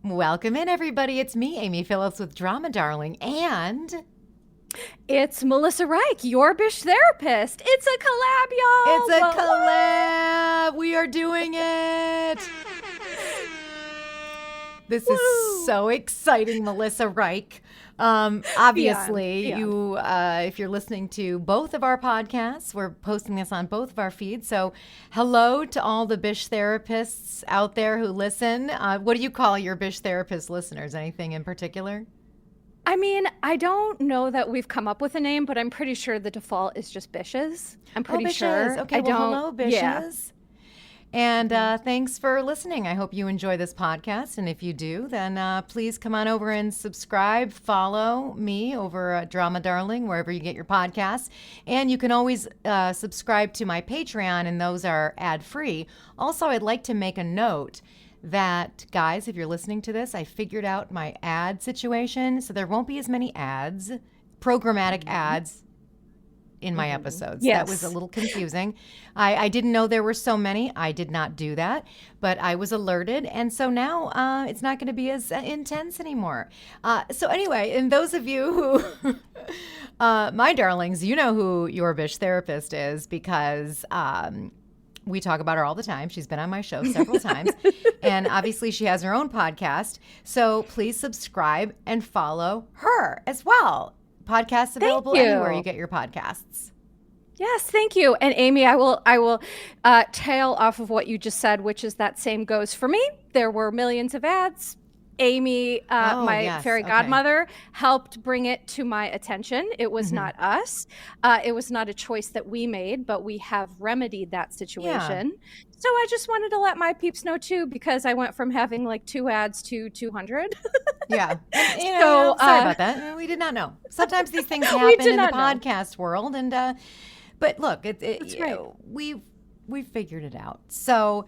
Welcome in, everybody. It's me, Amy Phillips with Drama Darling, and it's Melissa Reich, your Bish therapist. It's a collab, y'all. It's a collab. We are doing it. This is so exciting, Melissa Reich. Obviously, you, if you're listening to both of our podcasts, we're posting this on both of our feeds. So hello to all the Bish therapists out there who listen. What do you call your Bish therapist listeners? Anything in particular? I mean, I don't know that we've come up with a name, but I'm pretty sure the default is just Bishes. I'm pretty sure. Okay, hello, Bishes. Yeah. And thanks for listening. I hope you enjoy this podcast. And if you do, then please come on over and subscribe, follow me over at Drama Darling, wherever you get your podcasts. And you can always subscribe to my Patreon, and those are ad-free. Also, I'd like to make a note that, guys, if you're listening to this, I figured out my ad situation. So there won't be as many ads, programmatic ads, in my episodes. Yes. That was a little confusing. I didn't know there were so many. I did not do that, but I was alerted. And so now it's not going to be as intense anymore. So anyway, and those of you who, my darlings, you know who your Bish therapist is because we talk about her all the time. She's been on my show several times. And obviously she has her own podcast. So please subscribe and follow her as well. Podcasts available anywhere you get your podcasts. Yes, thank you. And Amy, I will tail off of what you just said, which is that same goes for me. There were millions of ads. Amy, my fairy godmother, helped bring it to my attention. It was not us. It was not a choice that we made, but we have remedied that situation. Yeah. So I just wanted to let my peeps know too, because I went from having like 2 ads to 200. Yeah. So, sorry about that. We did not know. Sometimes these things happen in the podcast world. And, but look, That's right. We've figured it out. So,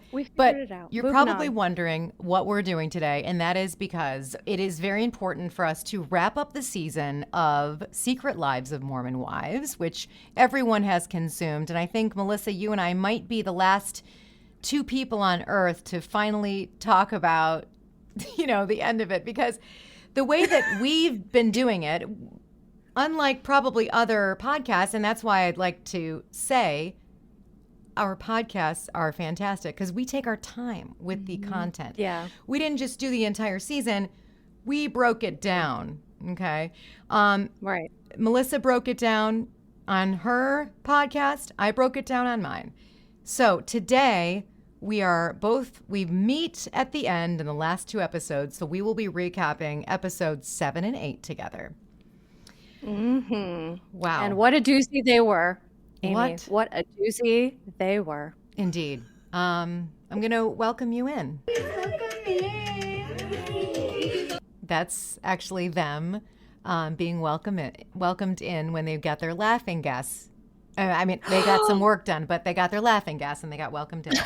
you're probably wondering what we're doing today. And that is because it is very important for us to wrap up the season of Secret Lives of Mormon Wives, which everyone has consumed. And I think, Melissa, you and I might be the last 2 people on earth to finally talk about, the end of it, because the way that we've been doing it, unlike probably other podcasts, and that's why I'd like to say our podcasts are fantastic because we take our time with the content. Yeah. We didn't just do the entire season. We broke it down. Okay. Right. Melissa broke it down on her podcast. I broke it down on mine. So today we meet at the end in the last 2 episodes. So we will be recapping episodes 7 and 8 together. Mm-hmm. Wow. And what a doozy they were. Amy, what a doozy they were. Indeed. I'm going to welcome you in. That's actually them being welcomed in when they got their laughing gas. I mean, they got some work done, but they got their laughing gas and they got welcomed in. So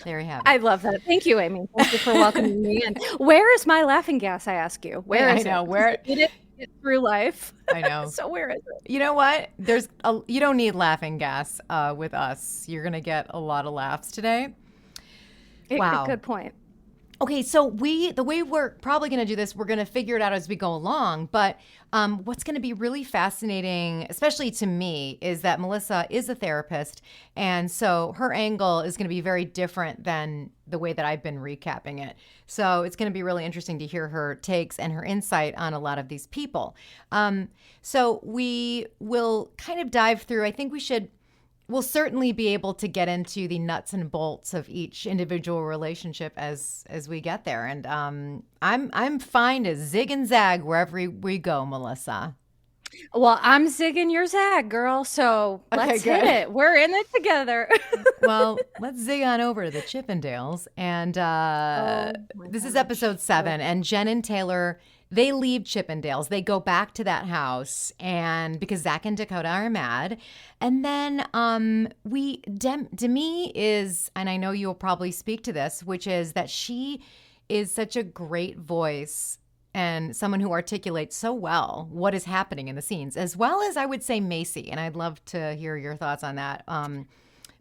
there you have it. I love that. Thank you, Amy. Thank you for welcoming me in. Where is my laughing gas, I ask you? Where is it? I know. Where it through life. I know. So where is it? You know what? You don't need laughing gas with us. You're going to get a lot of laughs today. Wow. Good point. Okay, so the way we're probably going to do this, we're going to figure it out as we go along. But what's going to be really fascinating, especially to me, is that Melissa is a therapist. And so her angle is going to be very different than the way that I've been recapping it. So it's going to be really interesting to hear her takes and her insight on a lot of these people. So we will kind of dive through. I think we'll certainly be able to get into the nuts and bolts of each individual relationship as we get there. And I'm fine to zig and zag wherever we go, Melissa. Well, I'm zigging your zag, girl. So let's hit it. We're in it together. Well, let's zig on over to the Chippendales. And this is episode 7. And Jen and Taylor, they leave Chippendales. They go back to that house, and because Zach and Dakota are mad. And then Demi is, and I know you'll probably speak to this, which is that she is such a great voice and someone who articulates so well what is happening in the scenes, as well as, I would say, Macy. And I'd love to hear your thoughts on that.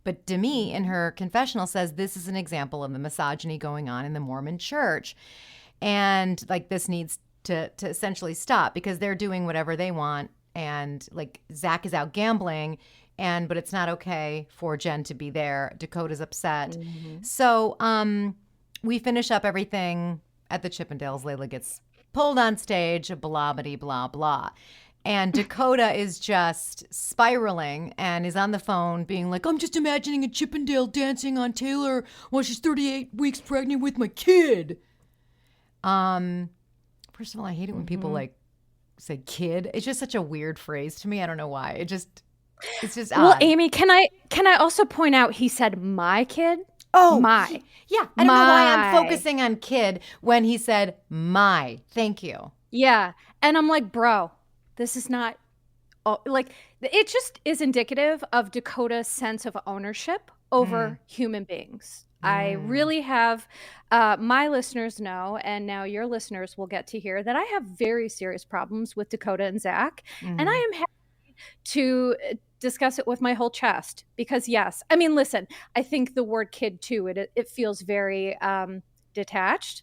But Demi, in her confessional, says this is an example of the misogyny going on in the Mormon church. and like this needs to essentially stop because they're doing whatever they want, and like Zach is out gambling, but it's not okay for Jen to be there. Dakota's upset. Mm-hmm. So we finish up everything at the Chippendales. Layla gets pulled on stage, blah, blah, blah, blah. And Dakota is just spiraling and is on the phone being like, I'm just imagining a Chippendale dancing on Taylor while she's 38 weeks pregnant with my kid. First of all, I hate it when people like say kid. It's just such a weird phrase to me. I don't know why. It's just odd. Well, Amy, can I also point out he said my kid? Oh, my. Yeah. I don't know why I'm focusing on kid when he said my. Thank you. Yeah. And I'm like, bro, this is not like, it just is indicative of Dakota's sense of ownership over human beings. I really have, my listeners know, and now your listeners will get to hear that I have very serious problems with Dakota and Zach. And I am happy to discuss it with my whole chest because yes, I mean, listen, I think the word kid too, it feels very detached.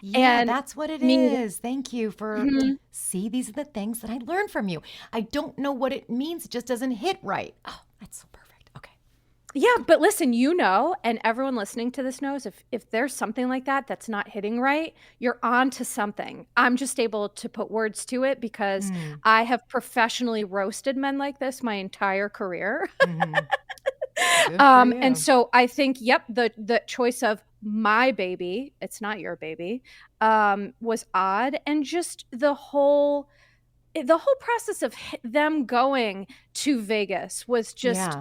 Yeah, and that's what it is. Thank you for, see, these are the things that I learned from you. I don't know what it means. It just doesn't hit right. Oh, that's so perfect. Okay. Yeah, but listen, and everyone listening to this knows if there's something like that that's not hitting right, you're on to something. I'm just able to put words to it because I have professionally roasted men like this my entire career. And so I think, the choice of my baby, it's not your baby, was odd. And just the whole process of them going to Vegas was just,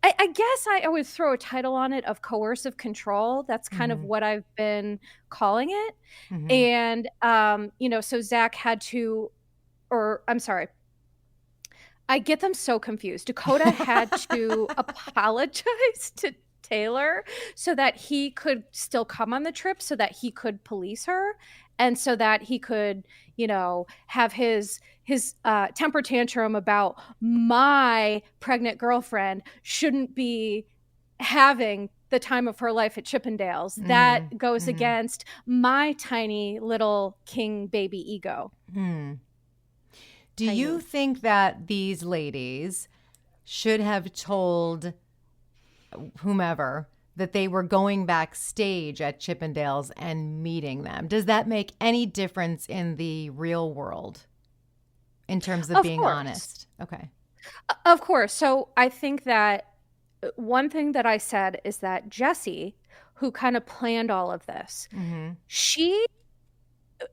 I guess I would throw a title on it of coercive control. That's kind of what I've been calling it. And, so Zach had to, I get them so confused. Dakota had to apologize to Taylor so that he could still come on the trip, so that he could police her, and so that he could, have his temper tantrum about my pregnant girlfriend shouldn't be having the time of her life at Chippendales. That goes against my tiny little king baby ego. Do you think that these ladies should have told whomever that they were going backstage at Chippendales and meeting them? Does that make any difference in the real world in terms of being honest? Okay. Of course. So I think that one thing that I said is that Jessie, who kind of planned all of this, she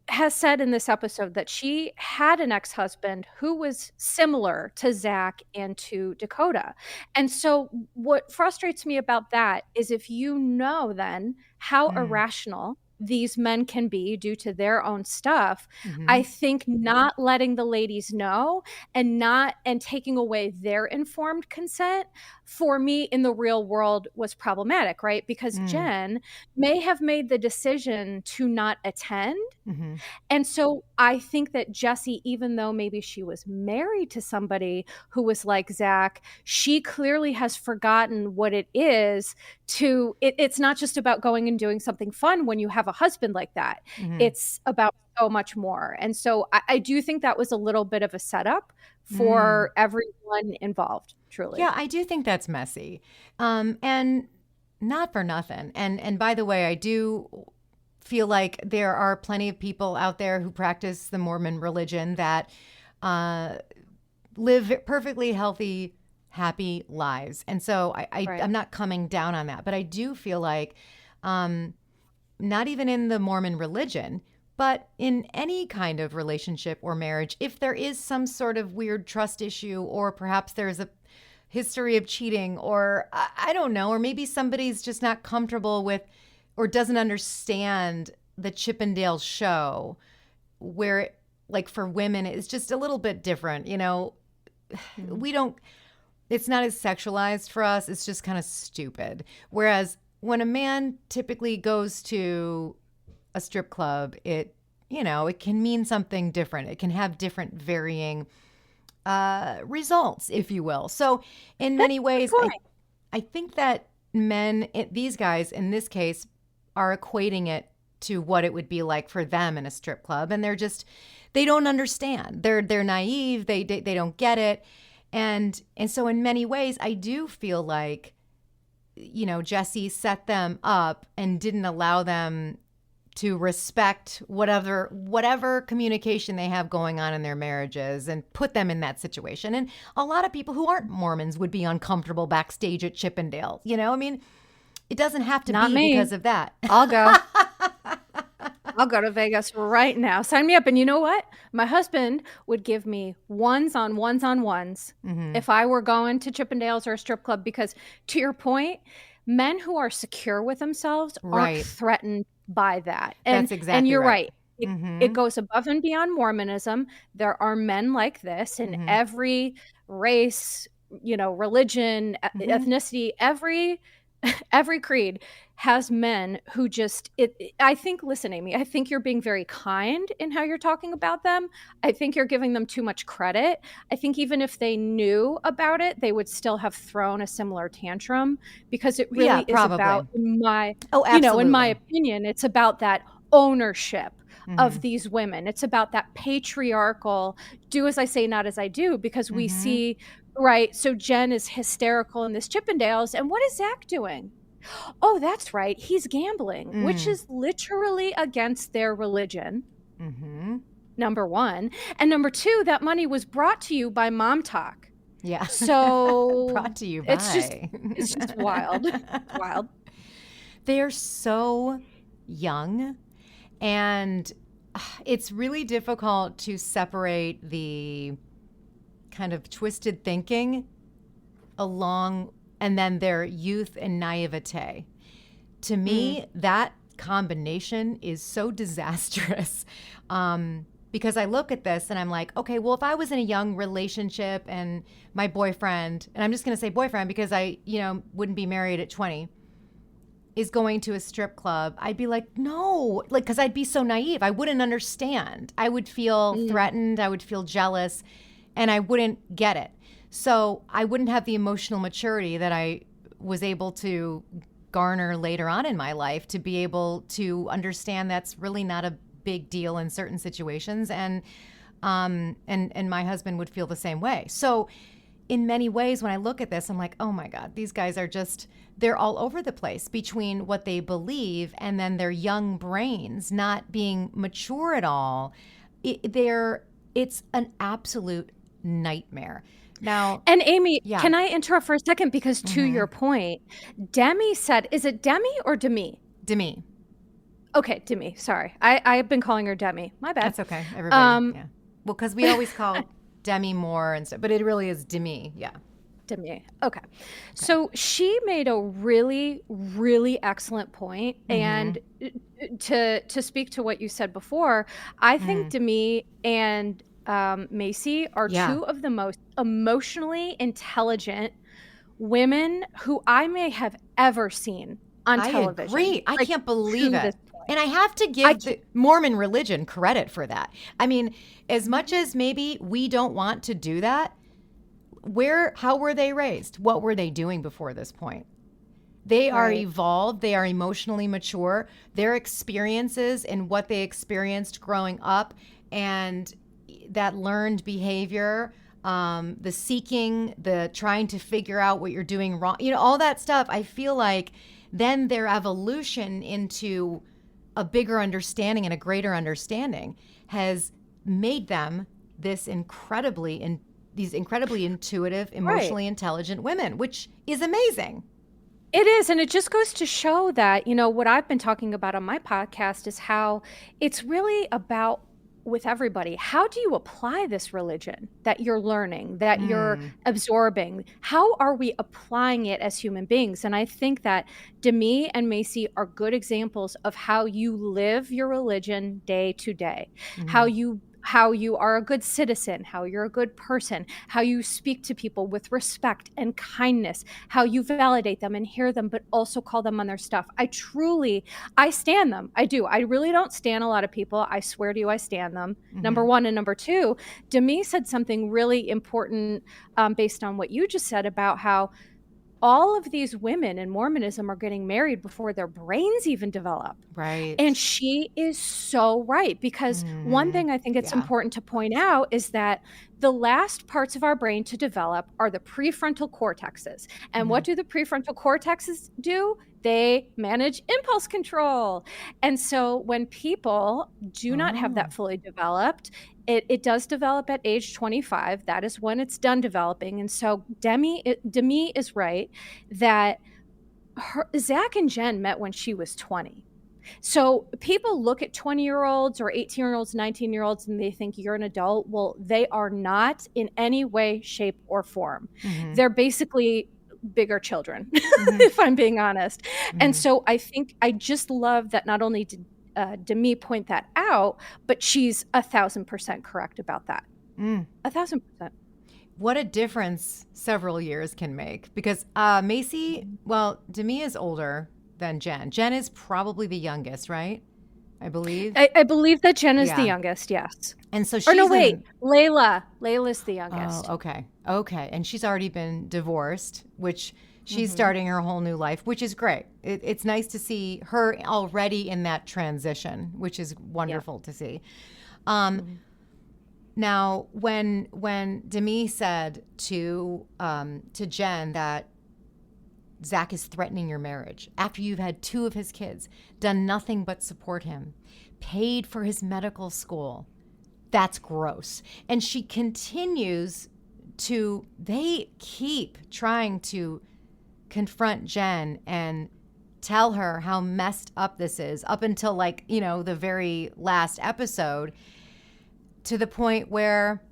has said in this episode that she had an ex-husband who was similar to Zach and to Dakota. And so what frustrates me about that is if you know then how irrational these men can be due to their own stuff, I think not letting the ladies know and taking away their informed consent for me in the real world was problematic, right? Because Jen may have made the decision to not attend. And so I think that Jessie, even though maybe she was married to somebody who was like Zach, she clearly has forgotten what it is to, it's not just about going and doing something fun when you have a husband like that. It's about so much more. And so I do think that was a little bit of a setup for everyone involved, truly. Yeah, I do think that's messy. And not for nothing. And by the way, I do feel like there are plenty of people out there who practice the Mormon religion that live perfectly healthy, happy lives. And so I'm not coming down on that, but I do feel like not even in the Mormon religion, but in any kind of relationship or marriage, if there is some sort of weird trust issue, or perhaps there's a history of cheating, or I don't know, or maybe somebody's just not comfortable with or doesn't understand the Chippendales show, where like for women, it's just a little bit different. It's not as sexualized for us. It's just kind of stupid. Whereas when a man typically goes to a strip club, it can mean something different. It can have different varying results, if you will. So in many ways, I think that these guys in this case are equating it to what it would be like for them in a strip club. And they don't understand. They're naive. They don't get it. And so in many ways, I do feel like, Jesse set them up and didn't allow them to respect whatever communication they have going on in their marriages and put them in that situation. And a lot of people who aren't Mormons would be uncomfortable backstage at Chippendale. I mean, it doesn't have to Not be me. because of that. I'll go. I'll go to Vegas right now. Sign me up. And you know what? My husband would give me ones on ones if I were going to Chippendales or a strip club, because to your point, men who are secure with themselves aren't threatened by that. That's exactly and you're right. It goes above and beyond Mormonism. There are men like this in every race, religion, ethnicity, every creed has men who I think, listen, Amy, I think you're being very kind in how you're talking about them. I think you're giving them too much credit. I think even if they knew about it, they would still have thrown a similar tantrum, because it really is about, in my opinion, it's about that ownership of these women. It's about that patriarchal, do as I say, not as I do, because we see, right? So Jen is hysterical in this Chippendales. And what is Zach doing? Oh, that's right. He's gambling, which is literally against their religion. Number one. And number two, that money was brought to you by Mom Talk. Yeah. So brought to you by. It's just wild. Wild. They're so young, and it's really difficult to separate the kind of twisted thinking and then their youth and naivete. To me, that combination is so disastrous, because I look at this and I'm like, okay, well, if I was in a young relationship and my boyfriend, and I'm just going to say boyfriend because I, wouldn't be married at 20, is going to a strip club, I'd be like, no, because I'd be so naive. I wouldn't understand. I would feel threatened. I would feel jealous, and I wouldn't get it. So I wouldn't have the emotional maturity that I was able to garner later on in my life to be able to understand that's really not a big deal in certain situations. And my husband would feel the same way. So in many ways, when I look at this, I'm like, oh my God, these guys are they're all over the place between what they believe and then their young brains not being mature at all. It's an absolute nightmare. Now, and Amy, can I interrupt for a second? Because to your point, Demi said, is it Demi or Demi? Demi. Okay, Demi. Sorry. I've been calling her Demi. My bad. That's okay. Everybody. Yeah. Well, because we always call Demi Moore and stuff, but it really is Demi. Yeah. Demi. Okay. So she made a really, really excellent point. And to speak to what you said before, I think Demi and Macy are two of the most emotionally intelligent women who I may have ever seen on television. I agree. I can't believe it. And I have to give the Mormon religion credit for that. I mean, as much as maybe we don't want to do that, how were they raised? What were they doing before this point? They are evolved. They are emotionally mature. Their experiences and what they experienced growing up and that learned behavior, the seeking, the trying to figure out what you're doing wrong, all that stuff, I feel like then their evolution into a bigger understanding and a greater understanding has made them these incredibly intuitive, emotionally intelligent women, which is amazing. It is. And it just goes to show that, what I've been talking about on my podcast is how it's really about, with everybody, how do you apply this religion that you're learning, that you're absorbing? How are we applying it as human beings? And I think that Demi and Macy are good examples of how you live your religion day to day, how you are a good citizen, how you're a good person, how you speak to people with respect and kindness, how you validate them and hear them, but also call them on their stuff. I stand them. I do. I really don't stand a lot of people. I swear to you, I stand them. Number one. And number two, Demi said something really important based on what you just said about how all of these women in Mormonism are getting married before their brains even develop. Right. And she is so right, because one thing I think it's important to point out is that the last parts of our brain to develop are the prefrontal cortexes. And what do the prefrontal cortexes do? They manage impulse control. And so when people do not have that fully developed, it does develop at age 25. That is when it's done developing. And so Demi is right that Zach and Jen met when she was 20. So people look at 20-year-olds or 18-year-olds, 19-year-olds, and they think you're an adult. Well, they are not in any way, shape, or form. They're basically bigger children, if I'm being honest. And so I think I just love that not only did Demi point that out, but she's 1,000% correct about that. 1,000%. What a difference several years can make. Because Macy, well, Demi is older than Jen. Jen is probably the youngest, right? I believe. I believe that Jen is the youngest, yes. And so she's Layla's the youngest. Oh, okay. And she's already been divorced, which she's starting her whole new life, which is great. It's nice to see her already in that transition, which is wonderful to see. Now, when Demi said to Jen that Zach is threatening your marriage after you've had 2 of his kids, done nothing but support him, paid for his medical school, that's gross. And she continues they keep trying to confront Jen and tell her how messed up this is up until the very last episode, to the point where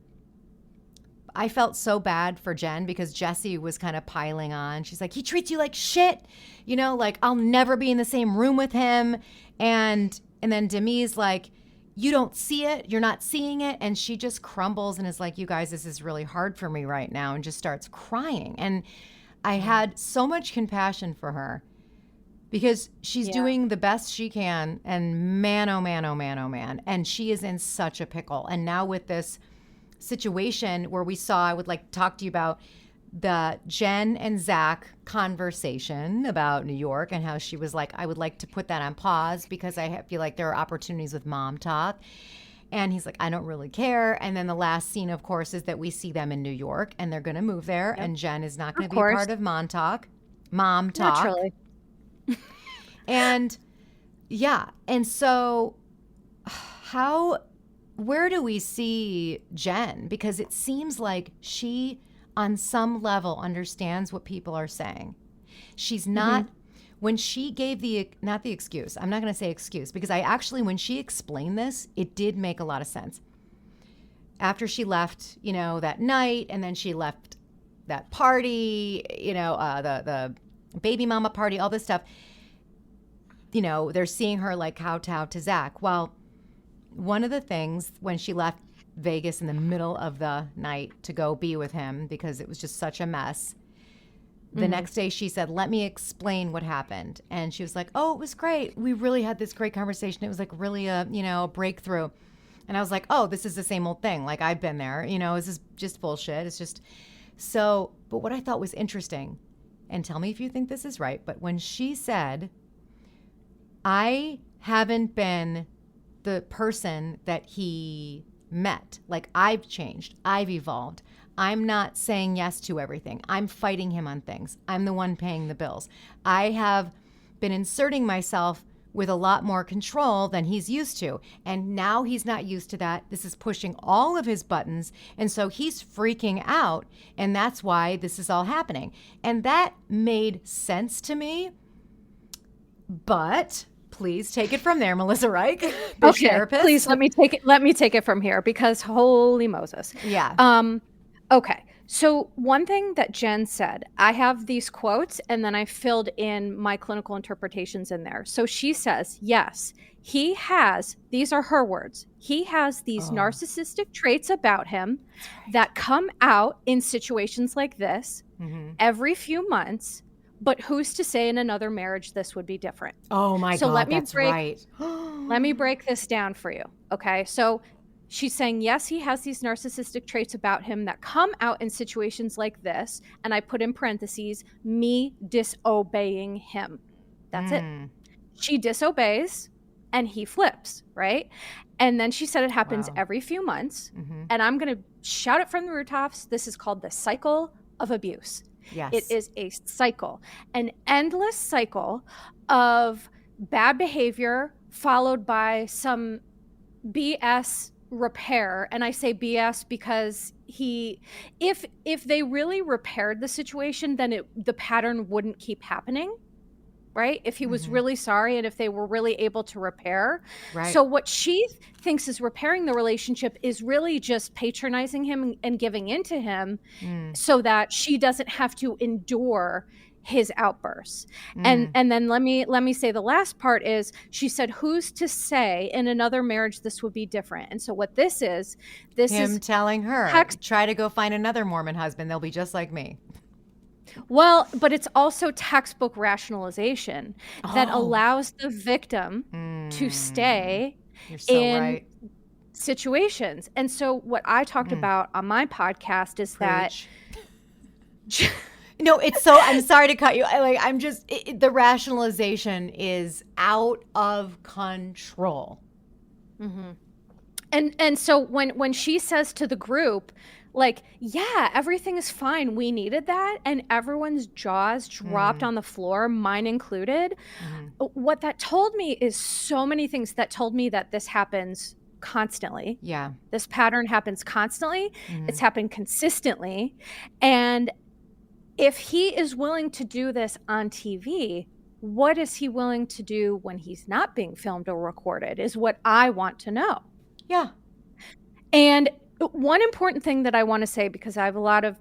I felt so bad for Jen because Jessie was kind of piling on. She's like, he treats you like shit, I'll never be in the same room with him. And then Demi's like, you don't see it, you're not seeing it. And she just crumbles and is like, you guys, this is really hard for me right now, and just starts crying. And I had so much compassion for her because she's doing the best she can. And man, oh man, oh man, oh man. And she is in such a pickle. And now with this situation where I would like to talk to you about the Jen and Zach conversation about New York and how she was like, I would like to put that on pause because I feel like there are opportunities with mom talk. And he's like, I don't really care. And then the last scene, of course, is that we see them in New York and they're going to move there. Yep. And Jen is not going to be part of mom talk. Naturally. And so where do we see Jen? Because it seems like she, on some level, understands what people are saying. She's not, when she gave not the excuse, I'm not going to say excuse, because when she explained this, it did make a lot of sense. After she left, that night, and then she left that party, the baby mama party, all this stuff, they're seeing her like kowtow to Zach. Well, one of the things when she left Vegas in the middle of the night to go be with him because it was just such a mess, the next day she said, let me explain what happened. And she was like, oh, it was great. We really had this great conversation. It was like really a breakthrough. And I was like, oh, this is the same old thing. Like, I've been there. This is just bullshit. It's just so. But what I thought was interesting, and tell me if you think this is right, but when she said, I haven't been the person that he met. Like, I've changed. I've evolved. I'm not saying yes to everything. I'm fighting him on things. I'm the one paying the bills. I have been inserting myself with a lot more control than he's used to. And now he's not used to that. This is pushing all of his buttons. And so he's freaking out. And that's why this is all happening. And that made sense to me. But please take it from there, Melissa Reich, therapist. Please let me take it from here, because holy Moses. Yeah. Okay. So one thing that Jen said, I have these quotes and then I filled in my clinical interpretations in there. So she says, yes, he has, these are her words, he has these narcissistic traits about him that come out in situations like this every few months. But who's to say in another marriage this would be different? Oh my God, that's right. Let me break this down for you. Okay. So she's saying, yes, he has these narcissistic traits about him that come out in situations like this. And I put in parentheses, me disobeying him. That's it. She disobeys and he flips, right? And then she said it happens every few months. And I'm going to shout it from the rooftops. This is called the cycle of abuse. Yes. It is a cycle, an endless cycle of bad behavior followed by some BS repair. And I say BS because if they really repaired the situation, then the pattern wouldn't keep happening, right? If he was really sorry and if they were really able to repair. Right. So what she thinks is repairing the relationship is really just patronizing him and giving in to him so that she doesn't have to endure his outbursts. And then let me say the last part is, she said, who's to say in another marriage this would be different? And so what this is him telling her, try to go find another Mormon husband. They'll be just like me. Well, but it's also textbook rationalization that allows the victim to stay in situations. And so what I talked about on my podcast is that no, it's so, I'm sorry to cut you. The rationalization is out of control. And so when she says to the group, like, yeah, everything is fine, we needed that, and everyone's jaws dropped on the floor, mine included, what that told me is so many things. That told me that this happens constantly. Yeah. This pattern happens constantly. It's happened consistently. And if he is willing to do this on TV, what is he willing to do when he's not being filmed or recorded is what I want to know. Yeah. And one important thing that I want to say, because I have a lot of,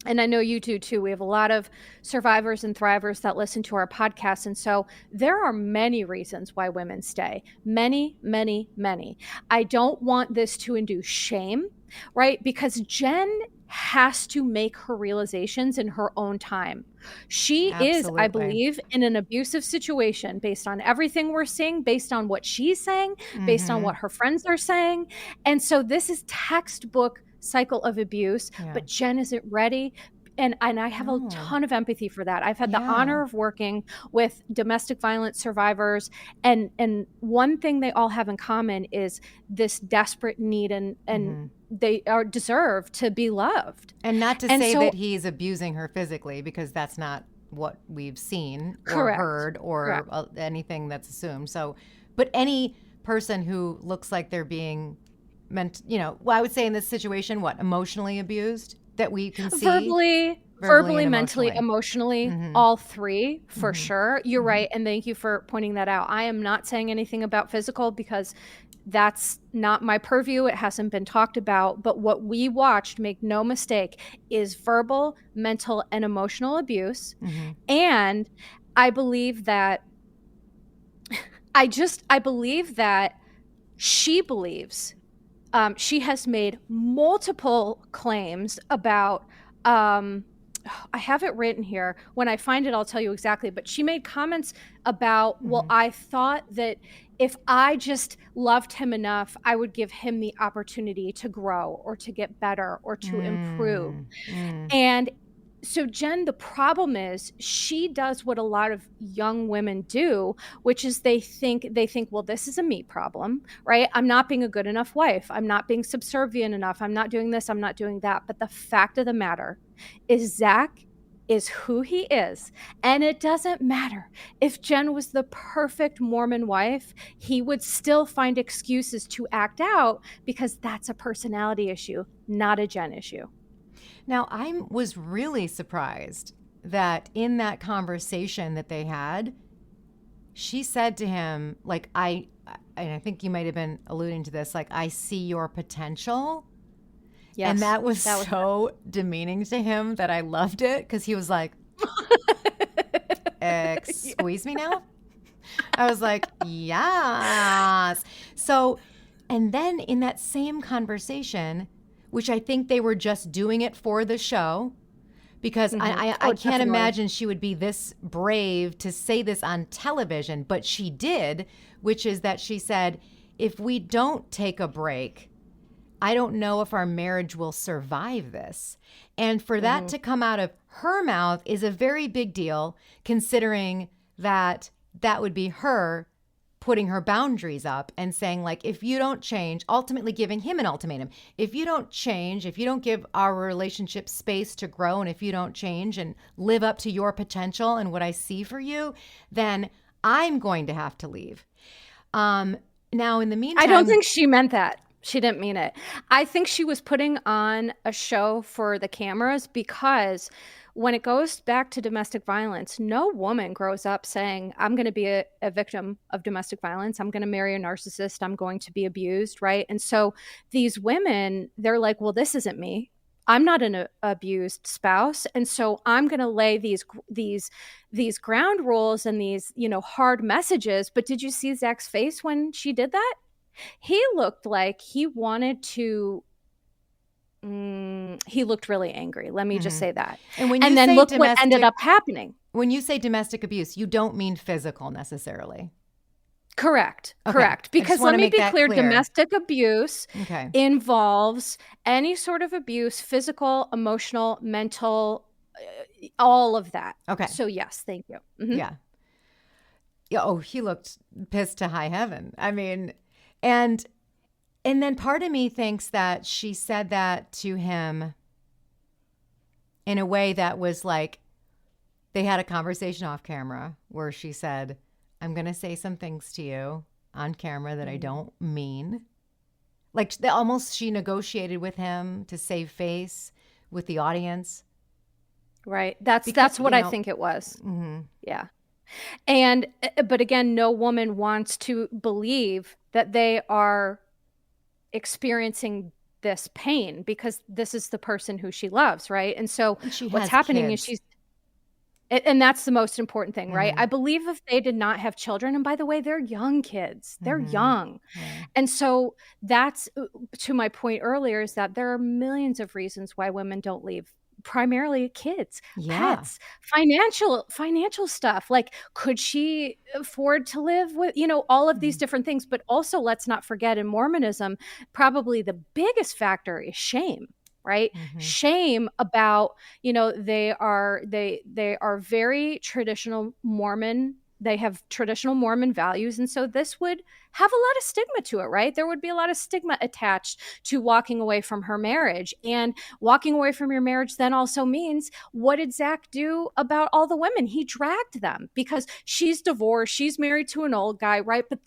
and I know you do too, we have a lot of survivors and thrivers that listen to our podcast. And so there are many reasons why women stay. Many, many, many. I don't want this to induce shame, right? Because Jen has to make her realizations in her own time. She is, I believe, in an abusive situation based on everything we're seeing, based on what she's saying, based on what her friends are saying. And so this is textbook cycle of abuse, but Jen isn't ready. And I have a ton of empathy for that. I've had the honor of working with domestic violence survivors. And one thing they all have in common is this desperate need and they deserve to be loved. And not to say that he's abusing her physically, because that's not what we've seen or heard or anything that's assumed. So, but any person who looks like they're being I would say in this situation, emotionally abused, that we can see verbally, mentally, emotionally, all three for sure. You're right. And thank you for pointing that out. I am not saying anything about physical because that's not my purview. It hasn't been talked about. But what we watched, make no mistake, is verbal, mental, and emotional abuse. And I believe that I believe that she believes she has made multiple claims about, I have it written here. When I find it, I'll tell you exactly. But she made comments about, well, I thought that if I just loved him enough, I would give him the opportunity to grow or to get better or to improve. And so Jen, the problem is she does what a lot of young women do, which is they think, well, this is a me problem, right? I'm not being a good enough wife. I'm not being subservient enough. I'm not doing this. I'm not doing that. But the fact of the matter is Zach is who he is. And it doesn't matter. If Jen was the perfect Mormon wife, he would still find excuses to act out because that's a personality issue, not a Jen issue. Now, I was really surprised that in that conversation that they had, she said to him, and I think you might have been alluding to this, I see your potential. Yes. And that was so demeaning to him that I loved it, because he was like, squeeze me now? I was like, yes. So, and then in that same conversation, which I think they were just doing it for the show, because I can't imagine she would be this brave to say this on television, but she did, which is that she said, if we don't take a break, I don't know if our marriage will survive this. And for that to come out of her mouth is a very big deal, considering that that would be her putting her boundaries up and saying, like, if you don't change, ultimately giving him an ultimatum. If you don't change, if you don't give our relationship space to grow, and if you don't change and live up to your potential and what I see for you, then I'm going to have to leave. Now, in the meantime, I don't think she meant that. She didn't mean it. I think she was putting on a show for the cameras, because when it goes back to domestic violence, no woman grows up saying, I'm going to be a victim of domestic violence. I'm going to marry a narcissist. I'm going to be abused, right? And so these women, they're like, well, this isn't me. I'm not an abused spouse. And so I'm going to lay these ground rules and these, hard messages. But did you see Zach's face when she did that? He looked like he wanted to, he looked really angry. Let me just say that. And then look what ended up happening. When you say domestic abuse, you don't mean physical necessarily. Correct. Okay. Correct. Because let me be clear, domestic abuse involves any sort of abuse, physical, emotional, mental, all of that. Okay. So yes, thank you. Yeah. Oh, he looked pissed to high heaven. I mean, and then part of me thinks that she said that to him in a way that was like, they had a conversation off camera where she said, I'm going to say some things to you on camera that I don't mean. Like she negotiated with him to save face with the audience. Right. That's what I think it was. Mm-hmm. Yeah. But again, no woman wants to believe that they are experiencing this pain, because this is the person who she loves. Right. And so what's happening is and that's the most important thing, right? I believe if they did not have children, and by the way, they're young kids, they're young. And so that's, to my point earlier, is that there are millions of reasons why women don't leave. Primarily kids, pets, financial stuff. Like, could she afford to live with, all of these different things? But also, let's not forget, in Mormonism, probably the biggest factor is shame. Right? Shame about, they are very traditional Mormon. They have traditional Mormon values. And so this would have a lot of stigma to it, right? There would be a lot of stigma attached to walking away from her marriage. And walking away from your marriage then also means, what did Zach do about all the women? He dragged them, because she's divorced. She's married to an old guy, right? But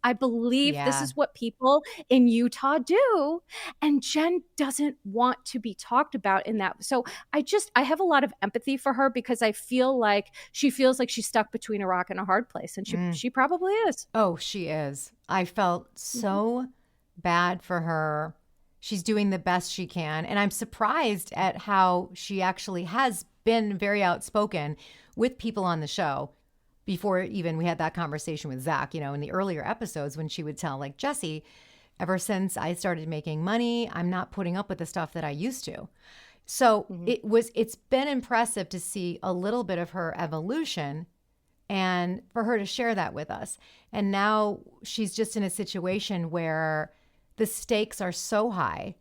I believe this is what people in Utah do. And Jen doesn't want to be talked about in that. So I have a lot of empathy for her, because I feel like she feels like she's stuck between a rock and a hard place. And she probably is. Oh, she is. I felt so bad for her. She's doing the best she can. And I'm surprised at how she actually has been very outspoken with people on the show before even we had that conversation with Zach, in the earlier episodes, when she would tell, like, Jesse, ever since I started making money, I'm not putting up with the stuff that I used to. So it's been impressive to see a little bit of her evolution and for her to share that with us. And now she's just in a situation where the stakes are so high.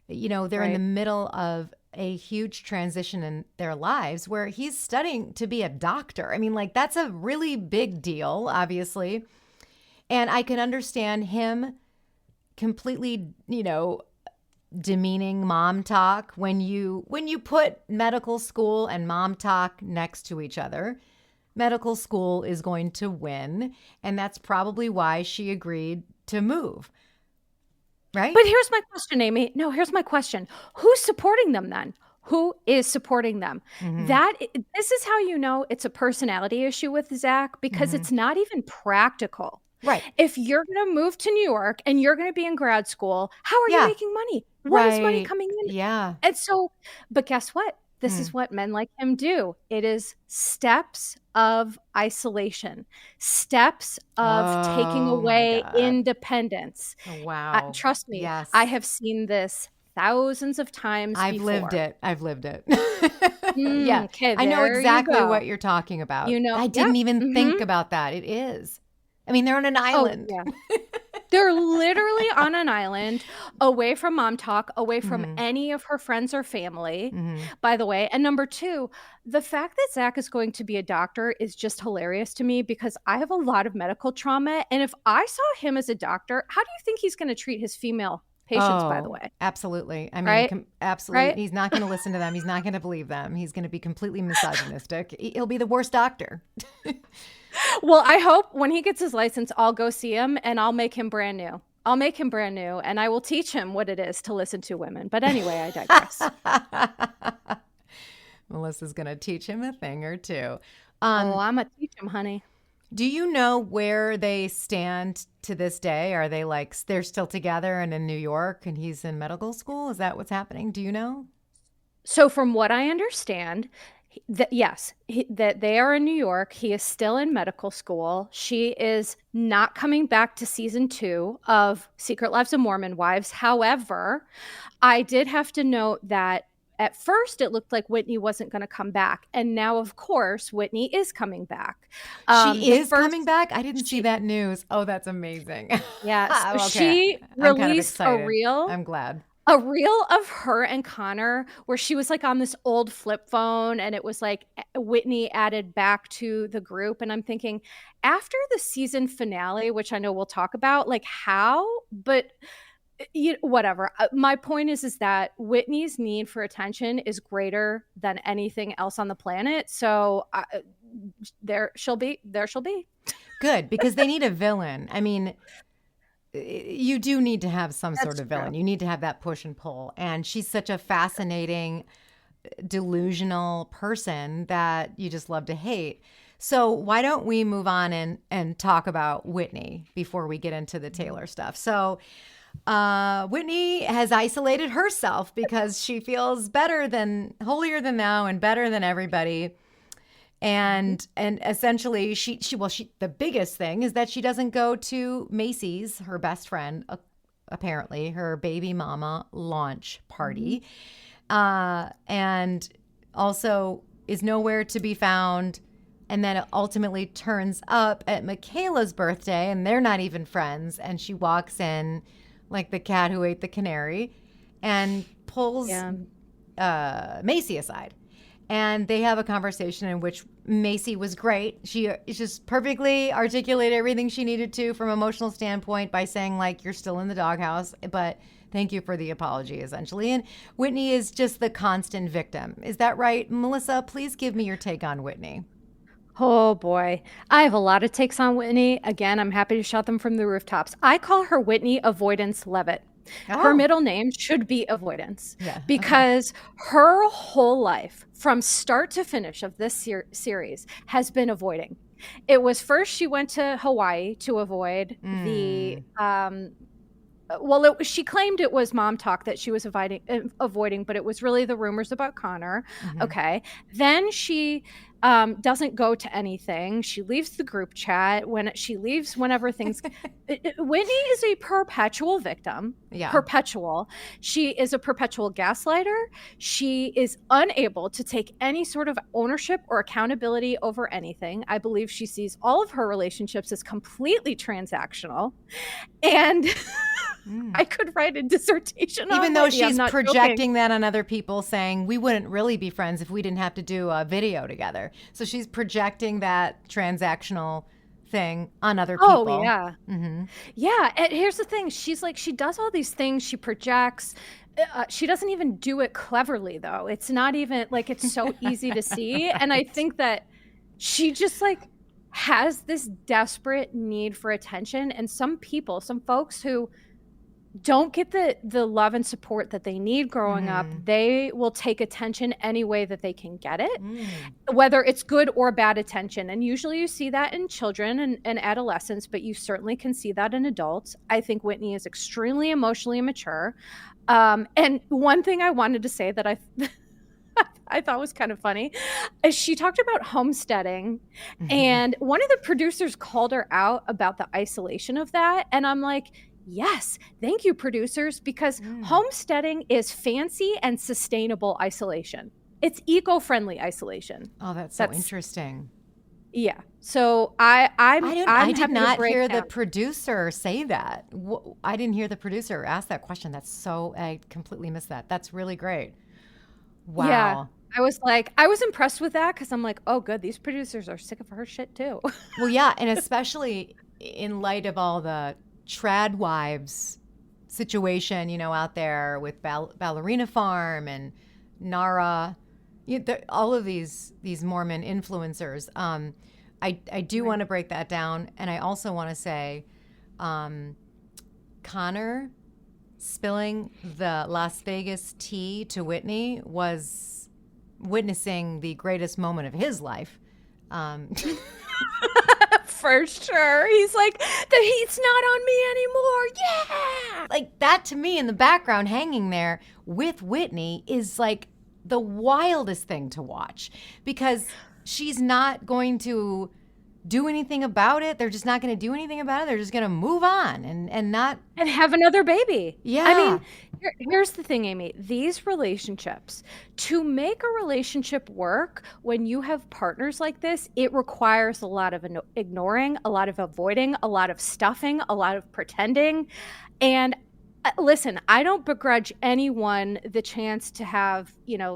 They're in the middle of a huge transition in their lives where he's studying to be a doctor. I mean, like, that's a really big deal, obviously. And I can understand him completely, demeaning mom talk when you put medical school and mom talk next to each other. Medical school is going to win, and that's probably why she agreed to move. Right? But here's my question, Amy. No, here's my question. Who's supporting them then? Who is supporting them? This is how you know it's a personality issue with Zach, because it's not even practical. Right. If you're going to move to New York and you're going to be in grad school, how are you making money? Where is money coming in? Yeah. And so, but guess what? This is what men like him do. It is steps of isolation, steps of taking away independence. Oh, wow. Trust me, yes. I have seen this thousands of times before. I've lived it. Yeah. Okay, I know exactly what you're talking about. I didn't even think about that. It is. I mean, they're on an island. Oh, yeah. They're literally on an island, away from mom talk, away from any of her friends or family, by the way. And number two, the fact that Zach is going to be a doctor is just hilarious to me, because I have a lot of medical trauma. And if I saw him as a doctor, how do you think he's going to treat his female patients, by the way? Absolutely. I mean, right? absolutely. Right? He's not going to listen to them. He's not going to believe them. He's going to be completely misogynistic. He'll be the worst doctor. Well, I hope when he gets his license, I'll go see him and I'll make him brand new. I'll make him brand new and I will teach him what it is to listen to women. But anyway, I digress. Melissa's going to teach him a thing or two. I'm going to teach him, honey. Do you know where they stand to this day? Are they like, they're still together and in New York and he's in medical school? Is that what's happening? Do you know? So from what I understand, yes, that they are in New York. He is still in medical school. She is not coming back to season 2 of Secret Lives of Mormon Wives. However, I did have to note that at first it looked like Whitney wasn't going to come back. And now, of course, Whitney is coming back. She is coming back? I didn't see that news. Oh, that's amazing. Yeah. Okay. She released a reel. I'm glad. A reel of her and Connor where she was like on this old flip phone and it was like Whitney added back to the group. And I'm thinking, after the season finale, which I know we'll talk about, like how, but whatever. My point is that Whitney's need for attention is greater than anything else on the planet. So there she'll be. Good, because they need a villain. I mean, you do need to have some sort of villain. You need to have that push and pull. And she's such a fascinating, delusional person that you just love to hate. So why don't we move on and talk about Whitney before we get into the Taylor stuff? So Whitney has isolated herself because she feels holier than thou and better than everybody. And essentially she the biggest thing is that she doesn't go to Macy's, her best friend, apparently her baby mama launch party, and also is nowhere to be found. And then it ultimately turns up at Michaela's birthday and they're not even friends. And she walks in like the cat who ate the canary and pulls Macy aside. And they have a conversation in which Macy was great. She just perfectly articulated everything she needed to from an emotional standpoint by saying, like, you're still in the doghouse, but thank you for the apology, essentially. And Whitney is just the constant victim. Is that right? Melissa, please give me your take on Whitney. Oh, boy. I have a lot of takes on Whitney. Again, I'm happy to shout them from the rooftops. I call her Whitney Avoidance Levitt. Her middle name should be Avoidance, because her whole life from start to finish of this series has been avoiding. It was first she went to Hawaii to avoid the she claimed it was mom talk that she was avoiding, but it was really the rumors about Connor. Okay. Then she doesn't go to anything. She leaves the group chat whenever things. Whitney is a perpetual victim. Yeah. Perpetual. She is a perpetual gaslighter. She is unable to take any sort of ownership or accountability over anything. I believe she sees all of her relationships as completely transactional. And I could write a dissertation on even though she's projecting that on other people, saying we wouldn't really be friends if we didn't have to do a video together. So she's projecting that transactional thing on other people. Oh, yeah. Yeah. And here's the thing. She's like, she does all these things. She projects. She doesn't even do it cleverly, though. It's not even like it's so easy to see. Right. And I think that she just like has this desperate need for attention. And some folks who don't get the love and support that they need growing up, they will take attention any way that they can get it, whether it's good or bad attention. And usually you see that in children and adolescents, but you certainly can see that in adults. I think Whitney is extremely emotionally immature. And one thing I wanted to say that I thought was kind of funny is she talked about homesteading, and one of the producers called her out about the isolation of that. And I'm like, yes, thank you, producers, because homesteading is fancy and sustainable isolation. It's eco-friendly isolation. Oh, that's so interesting. Yeah. So I'm I did happy to not break hear the down. producer say that. I didn't hear the producer ask that question. I completely missed that. That's really great. Yeah. Wow. I was impressed with that because I'm like, oh, good. These producers are sick of her shit too. Well, yeah, and especially in light of all the trad wives situation, out there with Ballerina Farm and Nara, all of these Mormon influencers. I do Right. want to break that down, and I also want to say, Connor spilling the Las Vegas tea to Whitney was witnessing the greatest moment of his life. Um, For sure. He's like, the heat's not on me anymore. Yeah. like that to me in the background hanging there with Whitney is like the wildest thing to watch because she's not going to do anything about it. They're just not going to do anything about it. They're just going to move on and not. And have another baby. I mean, Yeah. here's the thing, Amy. These relationships, to make a relationship work when you have partners like this, it requires a lot of ignoring, a lot of avoiding, a lot of stuffing, a lot of pretending. And listen, I don't begrudge anyone the chance to have,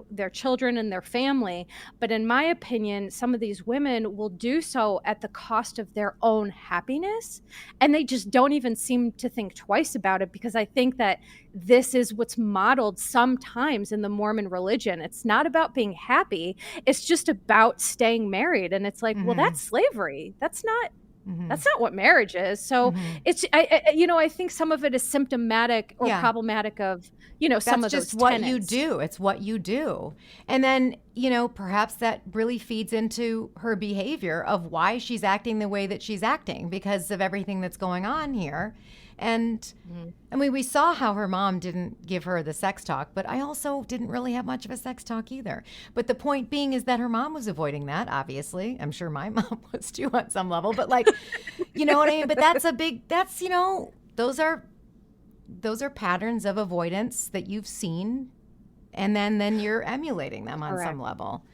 their children and their family. But in my opinion, some of these women will do so at the cost of their own happiness. And they just don't even seem to think twice about it because I think that this is what's modeled sometimes in the Mormon religion. It's not about being happy. It's just about staying married. And it's like, well, Mm-hmm. that's slavery. Mm-hmm. That's not what marriage is. So Mm-hmm. I think some of it is symptomatic or Yeah. problematic of, some That's of those just what you tenets. do. It's what you do. And then, perhaps that really feeds into her behavior of why she's acting the way that she's acting because of everything that's going on here. And Mhm. I mean, we saw how her mom didn't give her the sex talk, but I also didn't really have much of a sex talk either. But the point being is that her mom was avoiding that, obviously. I'm sure my mom was too on some level, but like, you know what I mean? But those are patterns of avoidance that you've seen and then you're emulating them on some Correct. level.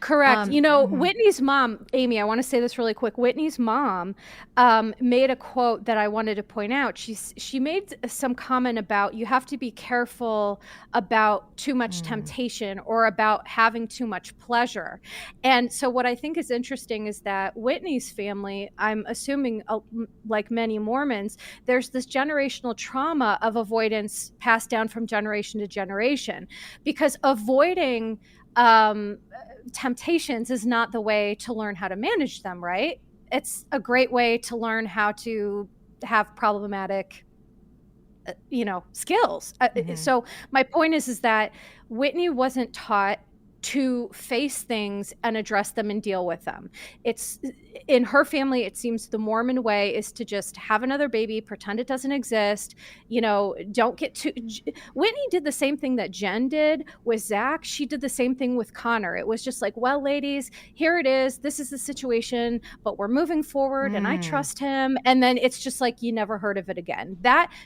Correct. Mhm. Whitney's mom, Amy, I want to say this really quick. Whitney's mom made a quote that I wanted to point out. She made some comment about you have to be careful about too much Mm. temptation or about having too much pleasure. And so what I think is interesting is that Whitney's family, I'm assuming like many Mormons, there's this generational trauma of avoidance passed down from generation to generation because avoiding temptations is not the way to learn how to manage them, right? It's a great way to learn how to have problematic skills. Mhm. So my point is that Whitney wasn't taught to face things and address them and deal with them. It's in her family, it seems the Mormon way is to just have another baby, pretend it doesn't exist, don't get too. Whitney did the same thing that Jen did with Zach. She did the same thing with Connor. It was just like, well, ladies, here it is. This is the situation, but we're moving forward and I Mm. trust him. And then it's just like, you never heard of it again.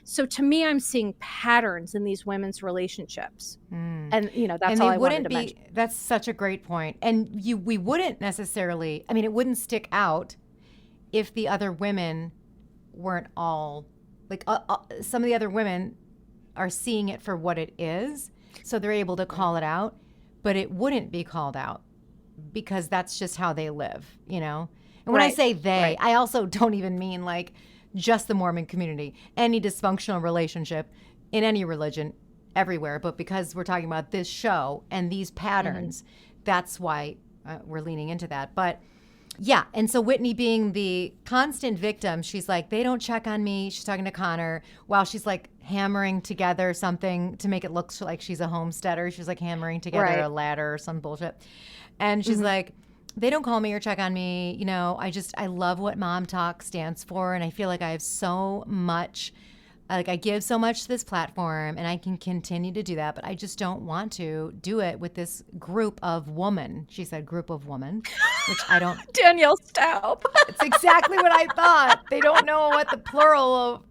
So to me, I'm seeing patterns in these women's relationships. Mm. And that's And all they I wanted wouldn't to mention. be, that's such a great point. And we wouldn't necessarily, I mean, it wouldn't stick out if the other women weren't all like some of the other women are seeing it for what it is. So they're able to Right. call it out, but it wouldn't be called out because that's just how they live, And when I Right. say they, Right. I also don't even mean like just the Mormon community, any dysfunctional relationship in any religion everywhere. But because we're talking about this show and these Mm-hmm. patterns, that's why we're leaning into that. But yeah. And so Whitney being the constant victim, she's like, they don't check on me. She's talking to Connor while she's like hammering together something to make it look like she's a homesteader. She's like hammering together a Right. ladder or some bullshit. And she's Mm-hmm. like, they don't call me or check on me. I love what Mom Talk stands for. And I feel like I have so much, like I give so much to this platform and I can continue to do that, but I just don't want to do it with this group of women. She said group of women, which I don't. Danielle Staub. It's exactly what I thought. They don't know what the plural of.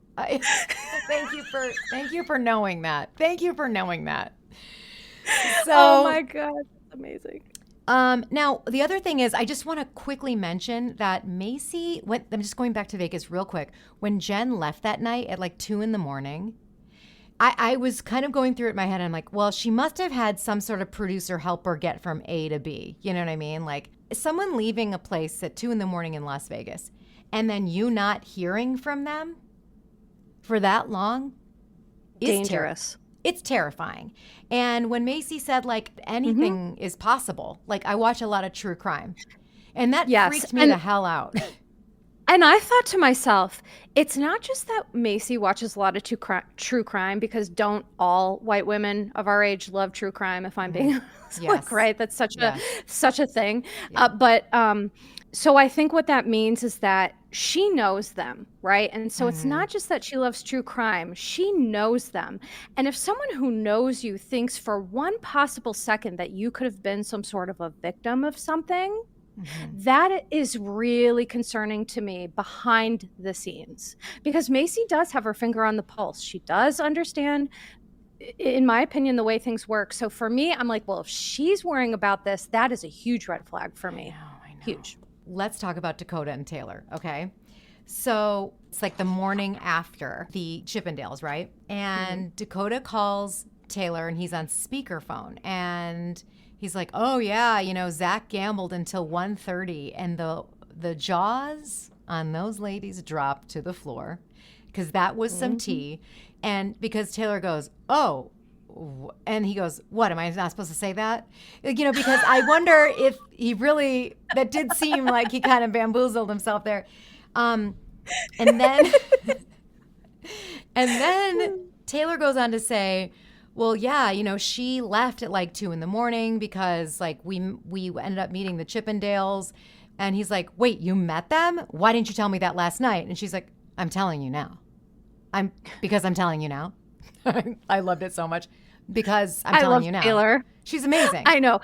Thank you for knowing that. Thank you for knowing that. Oh So my God. That's amazing. Now, the other thing is, I just want to quickly mention that I'm just going back to Vegas real quick. When Jen left that night at like 2 a.m, I was kind of going through it in my head. And I'm like, well, she must have had some sort of producer help her get from A to B. You know what I mean? Like someone leaving a place at 2 a.m. in Las Vegas and then you not hearing from them for that long is dangerous. It's terrifying. And when Macy said like anything is possible, like I watch a lot of true crime and that freaked me the hell out. And I thought to myself, it's not just that Macy watches a lot of true crime, because don't all white women of our age love true crime, if I'm being like, right? That's such a thing. Yeah. So I think what that means is that she knows them, right? And so it's not just that she loves true crime, she knows them. And if someone who knows you thinks for one possible second that you could have been some sort of a victim of something, that is really concerning to me behind the scenes, because Macy does have her finger on the pulse. She does understand, in my opinion, the way things work. So for me, I'm like, well, if she's worrying about this, that is a huge red flag for me. I know. Huge. Let's talk about Dakota and Taylor, okay? So it's like the morning after the Chippendales, right? And Dakota calls Taylor and he's on speakerphone and he's like, oh yeah, Zach gambled until 1:30 and the jaws on those ladies dropped to the floor because that was some tea. And because Taylor goes, oh, and he goes, what, am I not supposed to say that? Because I wonder if he really, that did seem like he kind of bamboozled himself there. And then Taylor goes on to say, well, yeah, she left at like 2 a.m. because like we ended up meeting the Chippendales. And he's like, wait, you met them? Why didn't you tell me that last night? And she's like, I'm telling you now. Because I'm telling you now. I loved it so much because I'm telling you now. Taylor. She's amazing. I know.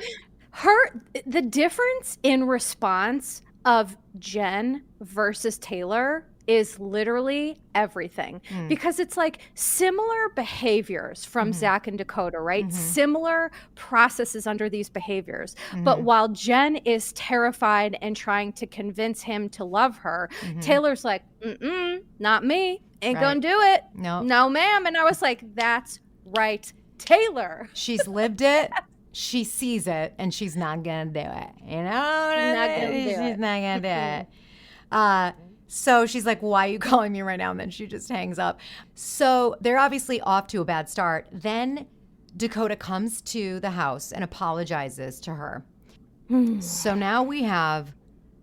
The difference in response of Jen versus Taylor is literally everything, because it's like similar behaviors from Zach and Dakota, right? Similar processes under these behaviors. But while Jen is terrified and trying to convince him to love her, Taylor's like, not me. Ain't gonna do it. No, ma'am. And I was like, that's right, Taylor. She's lived it. She sees it, and she's not gonna do it. She's not gonna do it. So she's like, why are you calling me right now? And then she just hangs up. So they're obviously off to a bad start. Then Dakota comes to the house and apologizes to her. So now we have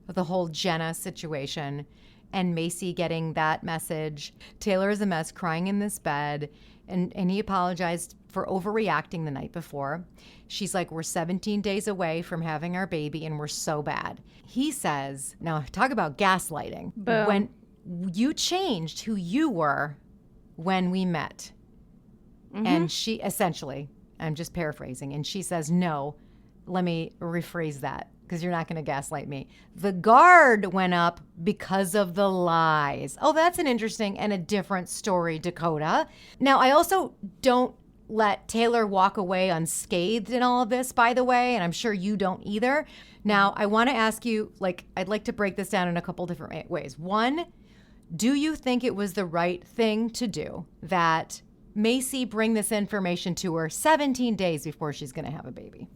the whole Jenna situation and Macy getting that message. Taylor is a mess, crying in this bed. And he apologized for overreacting the night before. She's like, we're 17 days away from having our baby and we're so bad. He says, now talk about gaslighting. Boom. When you changed who you were when we met. And she essentially, I'm just paraphrasing, and she says, no, let me rephrase that because you're not going to gaslight me. The guard went up because of the lies. Oh, that's an interesting and a different story, Dakota. Now, I also don't let Taylor walk away unscathed in all of this, by the way, and I'm sure you don't either. Now, I want to ask you, I'd like to break this down in a couple different ways. One, do you think it was the right thing to do that Macy bring this information to her 17 days before she's going to have a baby?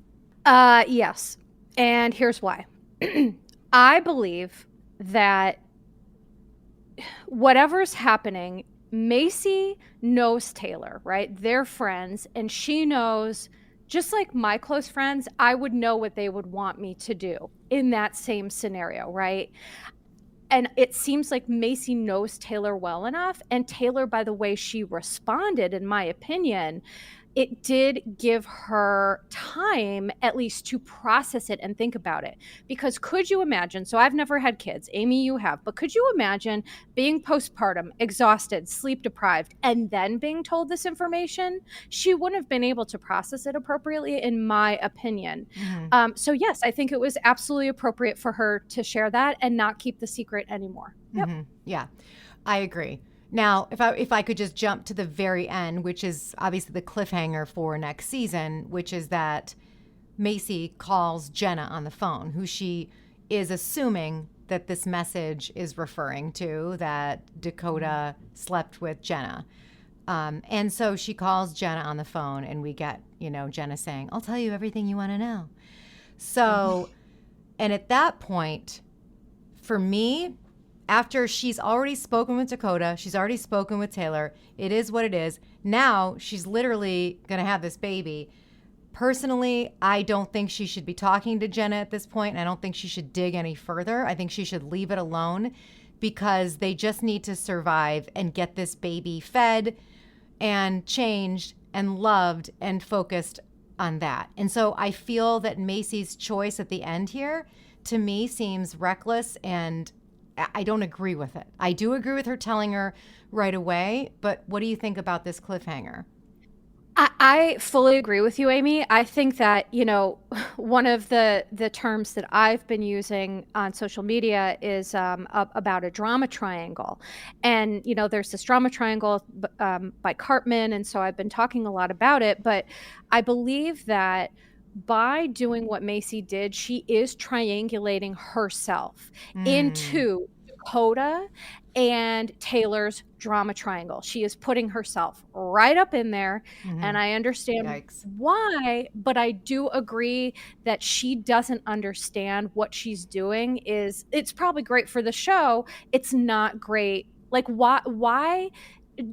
Yes. And here's why. I believe that whatever's happening, Macy knows Taylor, right? They're friends, and she knows, just like my close friends, I would know what they would want me to do in that same scenario, right? And it seems like Macy knows Taylor well enough. And Taylor, by the way she responded, in my opinion, it did give her time at least to process it and think about it. Because could you imagine, so I've never had kids, Amy, you have, but could you imagine being postpartum, exhausted, sleep deprived, and then being told this information? She wouldn't have been able to process it appropriately, in my opinion. So yes, I think it was absolutely appropriate for her to share that and not keep the secret anymore. Yep. Yeah, I agree. Now, if I could just jump to the very end, which is obviously the cliffhanger for next season, which is that Macy calls Jenna on the phone, who she is assuming that this message is referring to, that Dakota slept with Jenna. And so she calls Jenna on the phone, and we get, Jenna saying, I'll tell you everything you want to know. So, and at that point, for me, after she's already spoken with Dakota, she's already spoken with Taylor, it is what it is. Now she's literally going to have this baby. Personally, I don't think she should be talking to Jenna at this point, and I don't think she should dig any further. I think she should leave it alone, because they just need to survive and get this baby fed and changed and loved and focused on that. And so I feel that Macy's choice at the end here, to me, seems reckless, and I don't agree with it. I do agree with her telling her right away, but what do you think about this cliffhanger? I fully agree with you, Amy. I think that, one of the terms that I've been using on social media is about a drama triangle. And, there's this drama triangle by Cartman. And so I've been talking a lot about it. But I believe that by doing what Macy did, she is triangulating herself into Dakota and Taylor's drama triangle. She is putting herself right up in there. And I understand why, but I do agree that she doesn't understand what she's doing. It's probably great for the show. It's not great. Like, why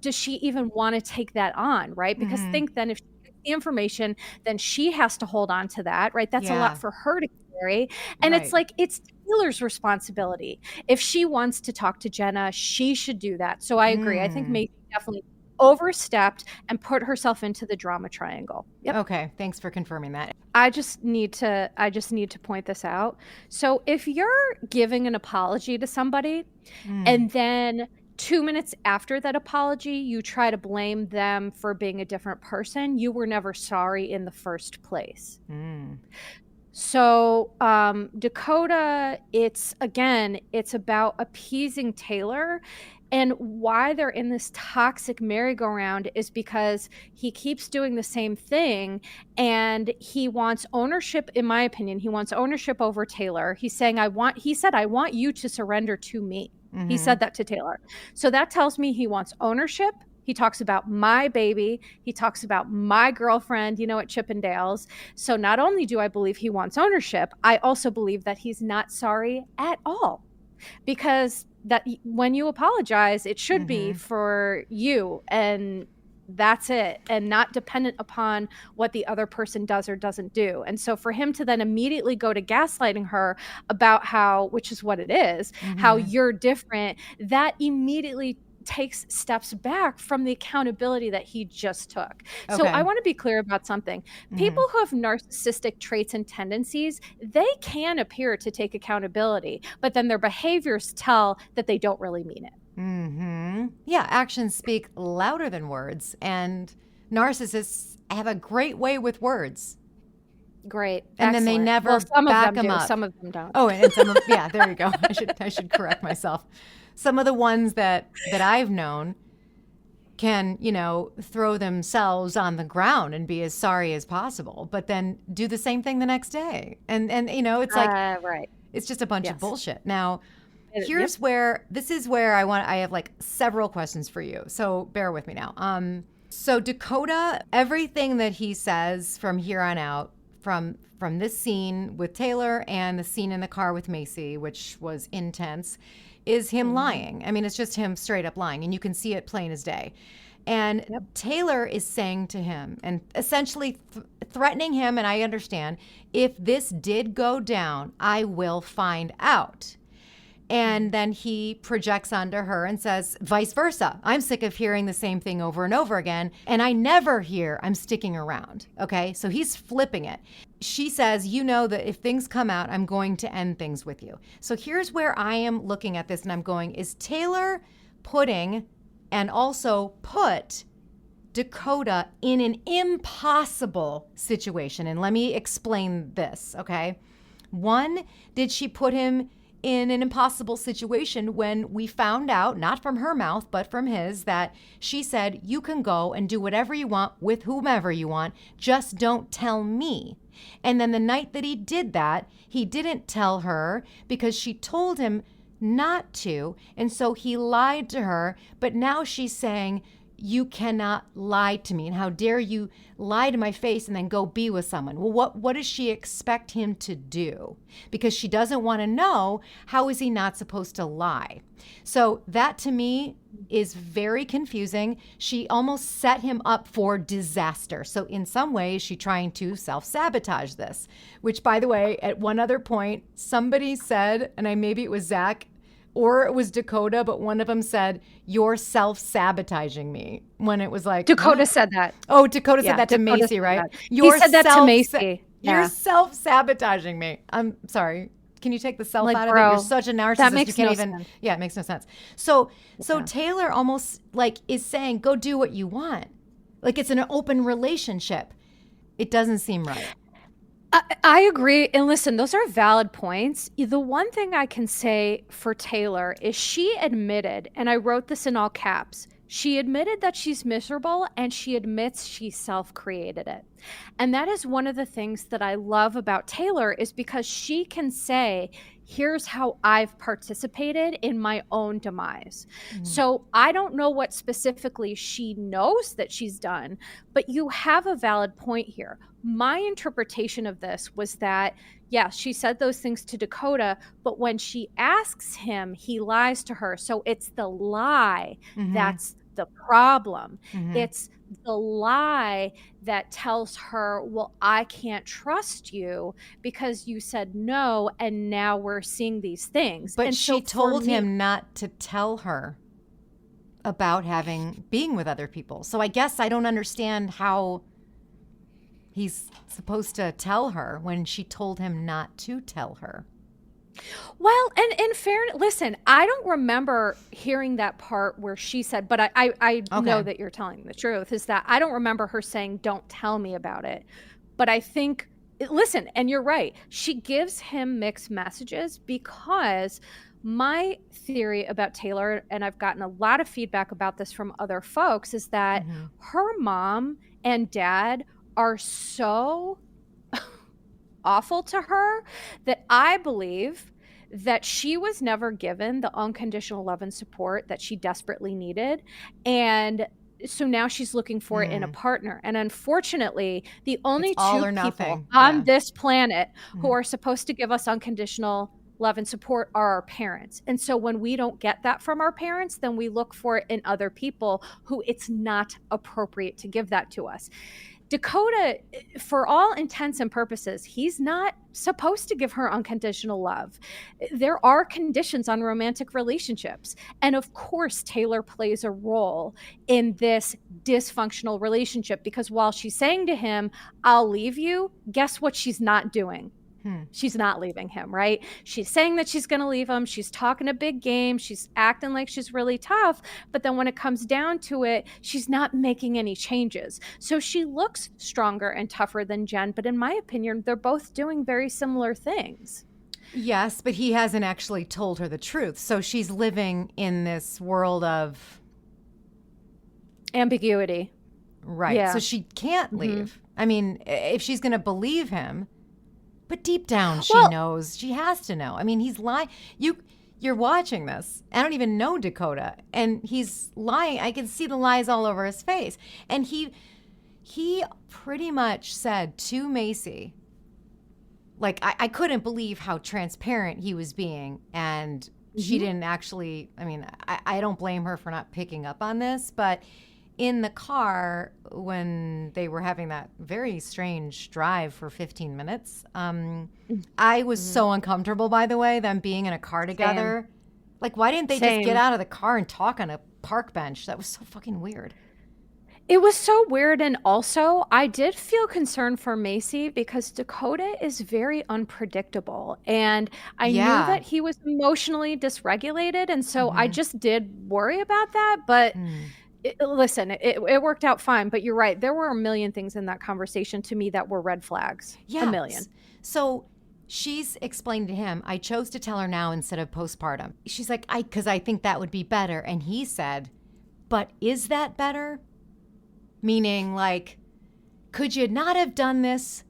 does she even want to take that on, right? Because think then if she gets the information, then she has to hold on to that, right? That's a lot for her to carry. And it's like, it's Taylor's responsibility. If she wants to talk to Jenna, she should do that. So I agree. I think Macy definitely overstepped and put herself into the drama triangle. Yep. Okay. Thanks for confirming that. I just need to point this out. So if you're giving an apology to somebody and then 2 minutes after that apology, you try to blame them for being a different person, you were never sorry in the first place. So Dakota, it's about appeasing Taylor. And why they're in this toxic merry-go-round is because he keeps doing the same thing, and he wants ownership. In my opinion, he wants ownership over Taylor. He's saying, I want you to surrender to me. He said that to Taylor. So that tells me he wants ownership. He talks about my baby. He talks about my girlfriend, at Chippendales. So not only do I believe he wants ownership, I also believe that he's not sorry at all. Because that when you apologize, it should be for you, and that's it, and not dependent upon what the other person does or doesn't do. And so for him to then immediately go to gaslighting her about how, which is what it is, how you're different, that immediately takes steps back from the accountability that he just took. Okay. So I want to be clear about something. People who have narcissistic traits and tendencies, they can appear to take accountability, but then their behaviors tell that they don't really mean it. Yeah, actions speak louder than words, and narcissists have a great way with words. Great. And then they never back them up. Some of them don't. Oh, and some of there you go. I should correct myself. Some of the ones that I've known can, throw themselves on the ground and be as sorry as possible, but then do the same thing the next day. And it's like, right. It's just a bunch of bullshit. Now, this is where I have like several questions for you. So bear with me now. So Dakota, everything that he says from here on out, from this scene with Taylor and the scene in the car with Macy, which was intense, is him lying. I mean, it's just him straight up lying, and you can see it plain as day. And Taylor is saying to him and essentially threatening him, and I understand, if this did go down, I will find out. And then he projects onto her and says, vice versa. I'm sick of hearing the same thing over and over again, and I never hear I'm sticking around. Okay, so he's flipping it. She says, that if things come out, I'm going to end things with you. So here's where I am looking at this, and I'm going, is Taylor putting and also put Dakota in an impossible situation? And let me explain this, okay? One, did she put him in an impossible situation when we found out, not from her mouth, but from his, that she said, you can go and do whatever you want with whomever you want, just don't tell me. And then the night that he did that, he didn't tell her because she told him not to. And so he lied to her. But now she's saying, you cannot lie to me. And how dare you lie to my face and then go be with someone? Well, what does she expect him to do? Because she doesn't want to know, how is he not supposed to lie? So that to me is very confusing. She almost set him up for disaster. So in some ways, she's trying to self-sabotage this, which, by the way, at one other point, somebody said, and maybe it was Zach, or it was Dakota, but one of them said, you're self-sabotaging me. When it was like... Dakota what? said that. Oh, Dakota said that to Macy, right? He said that to Macy. You're self-sabotaging me. I'm sorry. Can you take the self out of it? You're such a narcissist. That makes you can't no even... sense. Yeah, it makes no sense. So Taylor almost like is saying, go do what you want. Like it's an open relationship. It doesn't seem right. I agree. And listen, those are valid points. The one thing I can say for Taylor is she admitted, and I wrote this in all caps, she admitted that she's miserable and she admits she self-created it. And that is one of the things that I love about Taylor is because she can say, here's how I've participated in my own demise. So I don't know what specifically she knows that she's done, but you have a valid point here. My interpretation of this was that, yeah, she said those things to Dakota, but when she asks him, he lies to her. So it's the lie that's the problem. It's the lie that tells her, well, I can't trust you because you said no, and now we're seeing these things. But and she told him not to tell her about being with other people. So I guess I don't understand how he's supposed to tell her when she told him not to tell her. Well, and in fairness, listen, I don't remember hearing that part where she said, but I know that you're telling the truth, is that I don't remember her saying, don't tell me about it. But I think, listen, and you're right, she gives him mixed messages because my theory about Taylor, and I've gotten a lot of feedback about this from other folks, is that her mom and dad are so awful to her that I believe that she was never given the unconditional love and support that she desperately needed. And so now she's looking for it in a partner. And unfortunately, the only two people on this planet who are supposed to give us unconditional love and support are our parents. And so when we don't get that from our parents, then we look for it in other people who it's not appropriate to give that to us. Dakota, for all intents and purposes, he's not supposed to give her unconditional love. There are conditions on romantic relationships. And of course, Taylor plays a role in this dysfunctional relationship because while she's saying to him, I'll leave you, guess what she's not doing? She's not leaving him, right? She's saying that she's going to leave him. She's talking a big game. She's acting like she's really tough. But then when it comes down to it, she's not making any changes. So she looks stronger and tougher than Jen. But in my opinion, they're both doing very similar things. Yes, but he hasn't actually told her the truth. So she's living in this world of ambiguity. Right. Yeah. So she can't leave. I mean, if she's going to believe him. But deep down, she knows. She has to know. I mean, he's lying. You're watching this. I don't even know Dakota. And he's lying. I can see the lies all over his face. And he pretty much said to Macy, like, I couldn't believe how transparent he was being. And she didn't actually, I mean, I don't blame her for not picking up on this. But in the car, when they were having that very strange drive for 15 minutes, I was so uncomfortable, by the way, them being in a car together. Same. Like, why didn't they just get out of the car and talk on a park bench? That was so fucking weird. It was so weird. And also, I did feel concerned for Macy because Dakota is very unpredictable. And I knew that he was emotionally dysregulated. And so I just did worry about that. But listen, it worked out fine, but you're right. There were a million things in that conversation to me that were red flags. Yes. A million. So she's explained to him, I chose to tell her now instead of postpartum. She's like, because I think that would be better. And he said, but is that better? Meaning, like, could you not have done this?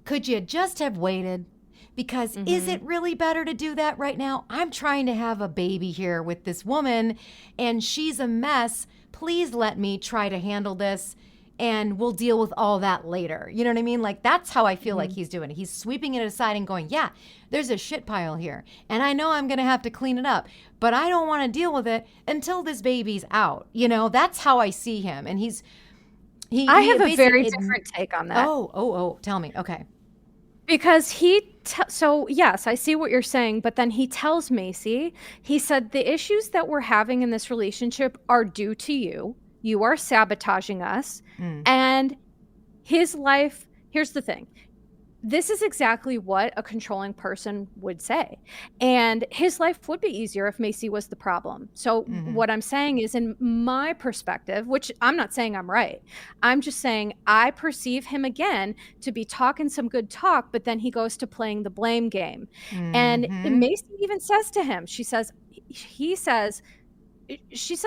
Could you just have waited? Because is it really better to do that right now? I'm trying to have a baby here with this woman, and she's a mess. Please let me try to handle this, and we'll deal with all that later. You know what I mean? Like, that's how I feel like he's doing it. He's sweeping it aside and going, yeah, there's a shit pile here, and I know I'm going to have to clean it up, but I don't want to deal with it until this baby's out. You know, that's how I see him. And I have a very different take on that. Oh, tell me. Okay. Because so yes, I see what you're saying, but then he tells Macy, he said, the issues that we're having in this relationship are due to you. You are sabotaging us. And his life, here's the thing. This is exactly what a controlling person would say. And his life would be easier if Macy was the problem. So what I'm saying is, in my perspective, which I'm not saying I'm right, I'm just saying I perceive him again to be talking some good talk, but then he goes to playing the blame game. And Macy even says to him, she says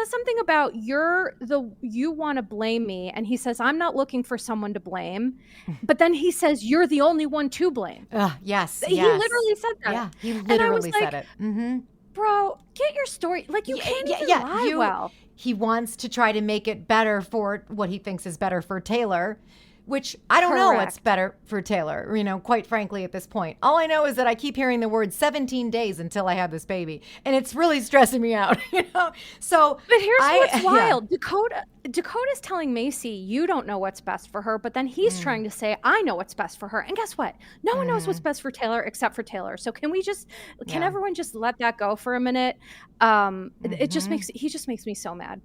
something about you want to blame me. And he says, I'm not looking for someone to blame. But then he says, you're the only one to blame. Yes. He literally said that. Yeah, he literally said it. Bro, get your story. Like, you can't even lie well. He wants to try to make it better for what he thinks is better for Taylor, which I don't know what's better for Taylor, you know, quite frankly, at this point. All I know is that I keep hearing the word 17 days until I have this baby, and it's really stressing me out, you know? So, but here's what's wild. Dakota's telling Macy, you don't know what's best for her, but then he's trying to say, I know what's best for her. And guess what? No one knows what's best for Taylor except for Taylor. So can everyone just let that go for a minute? He just makes me so mad.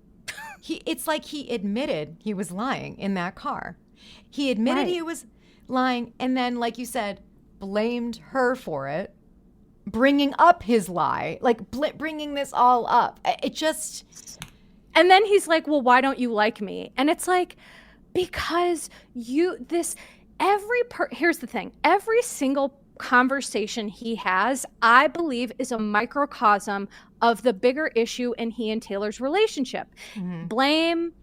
It's like he admitted he was lying in that car. He admitted he was lying, and then, like you said, blamed her for it, bringing up his lie, like bringing this all up. It just... And then he's like, well, why don't you like me? And it's like, because here's the thing. Every single conversation he has, I believe, is a microcosm of the bigger issue in he and Taylor's relationship. Blame,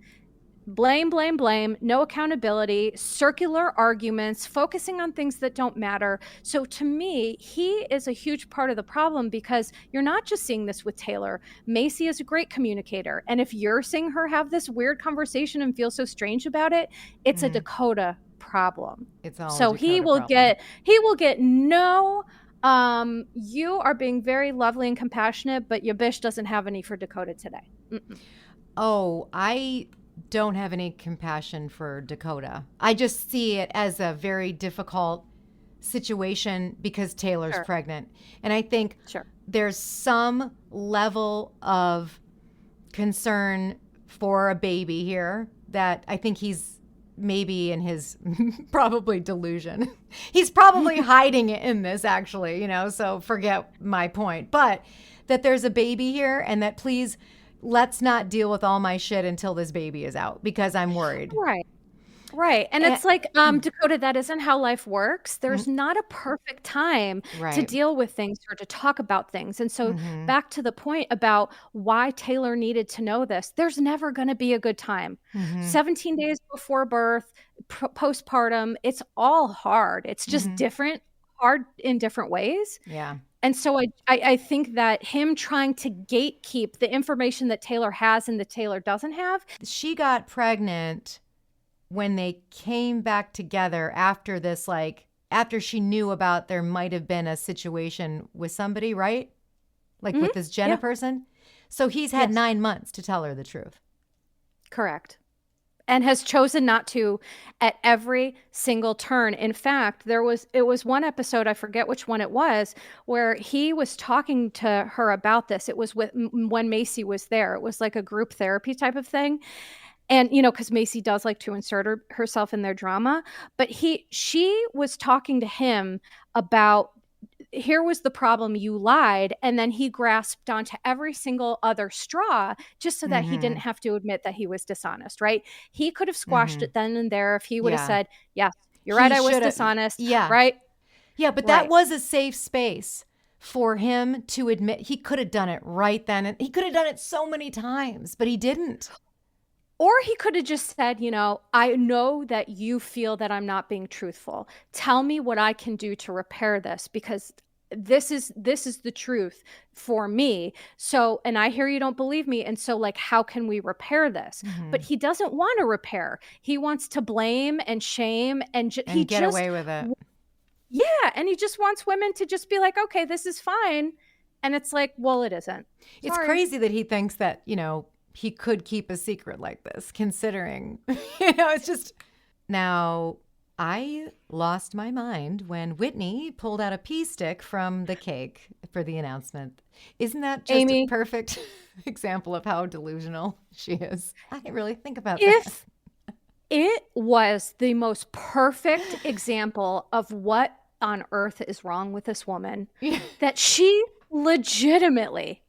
no accountability, circular arguments, focusing on things that don't matter. So to me, he is a huge part of the problem, because you're not just seeing this with Taylor. Macy is a great communicator. And if you're seeing her have this weird conversation and feel so strange about it, it's a Dakota problem. It's all so he will get no, you are being very lovely and compassionate, but your bish doesn't have any for Dakota today. Oh, I don't have any compassion for Dakota. I just see it as a very difficult situation because Taylor's pregnant. And I think there's some level of concern for a baby here that I think he's maybe in his probably delusion. He's probably hiding it in this, actually, you know, so forget my point. But that there's a baby here, and that please, let's not deal with all my shit until this baby is out, because I'm worried. Right. And it's like, Dakota, that isn't how life works. There's not a perfect time to deal with things or to talk about things. And so back to the point about why Taylor needed to know this, there's never going to be a good time. 17 days before birth, postpartum, it's all hard. It's just hard in different ways. Yeah. And so I think that him trying to gatekeep the information that Taylor has and that Taylor doesn't have. She got pregnant when they came back together after this, like after she knew about there might have been a situation with somebody, right? Like with this Jenna person. So he's had 9 months to tell her the truth. Correct. And has chosen not to at every single turn. In fact, it was one episode, I forget which one it was, where he was talking to her about this. It was when Macy was there. It was like a group therapy type of thing. And, you know, because Macy does like to insert herself in their drama. But she was talking to him about, here was the problem, you lied. And then he grasped onto every single other straw just so that he didn't have to admit that he was dishonest, right? He could have squashed it then and there if he would have said, yes, you're right, I was dishonest, right? Yeah, but that was a safe space for him to admit. He could have done it right then. And he could have done it so many times, but he didn't. Or he could have just said, I know that you feel that I'm not being truthful. Tell me what I can do to repair this, because this is the truth for me. So, and I hear you don't believe me. And so, like, how can we repair this? Mm-hmm. But he doesn't want to repair. He wants to blame and shame and get away with it. Yeah. And he just wants women to just be like, okay, this is fine. And it's like, well, it isn't. Sorry. It's crazy that he thinks that, he could keep a secret like this, considering, it's just. Now, I lost my mind when Whitney pulled out a pea stick from the cake for the announcement. Isn't that just a perfect example of how delusional she is? I didn't really think about that. It was the most perfect example of what on earth is wrong with this woman, that she legitimately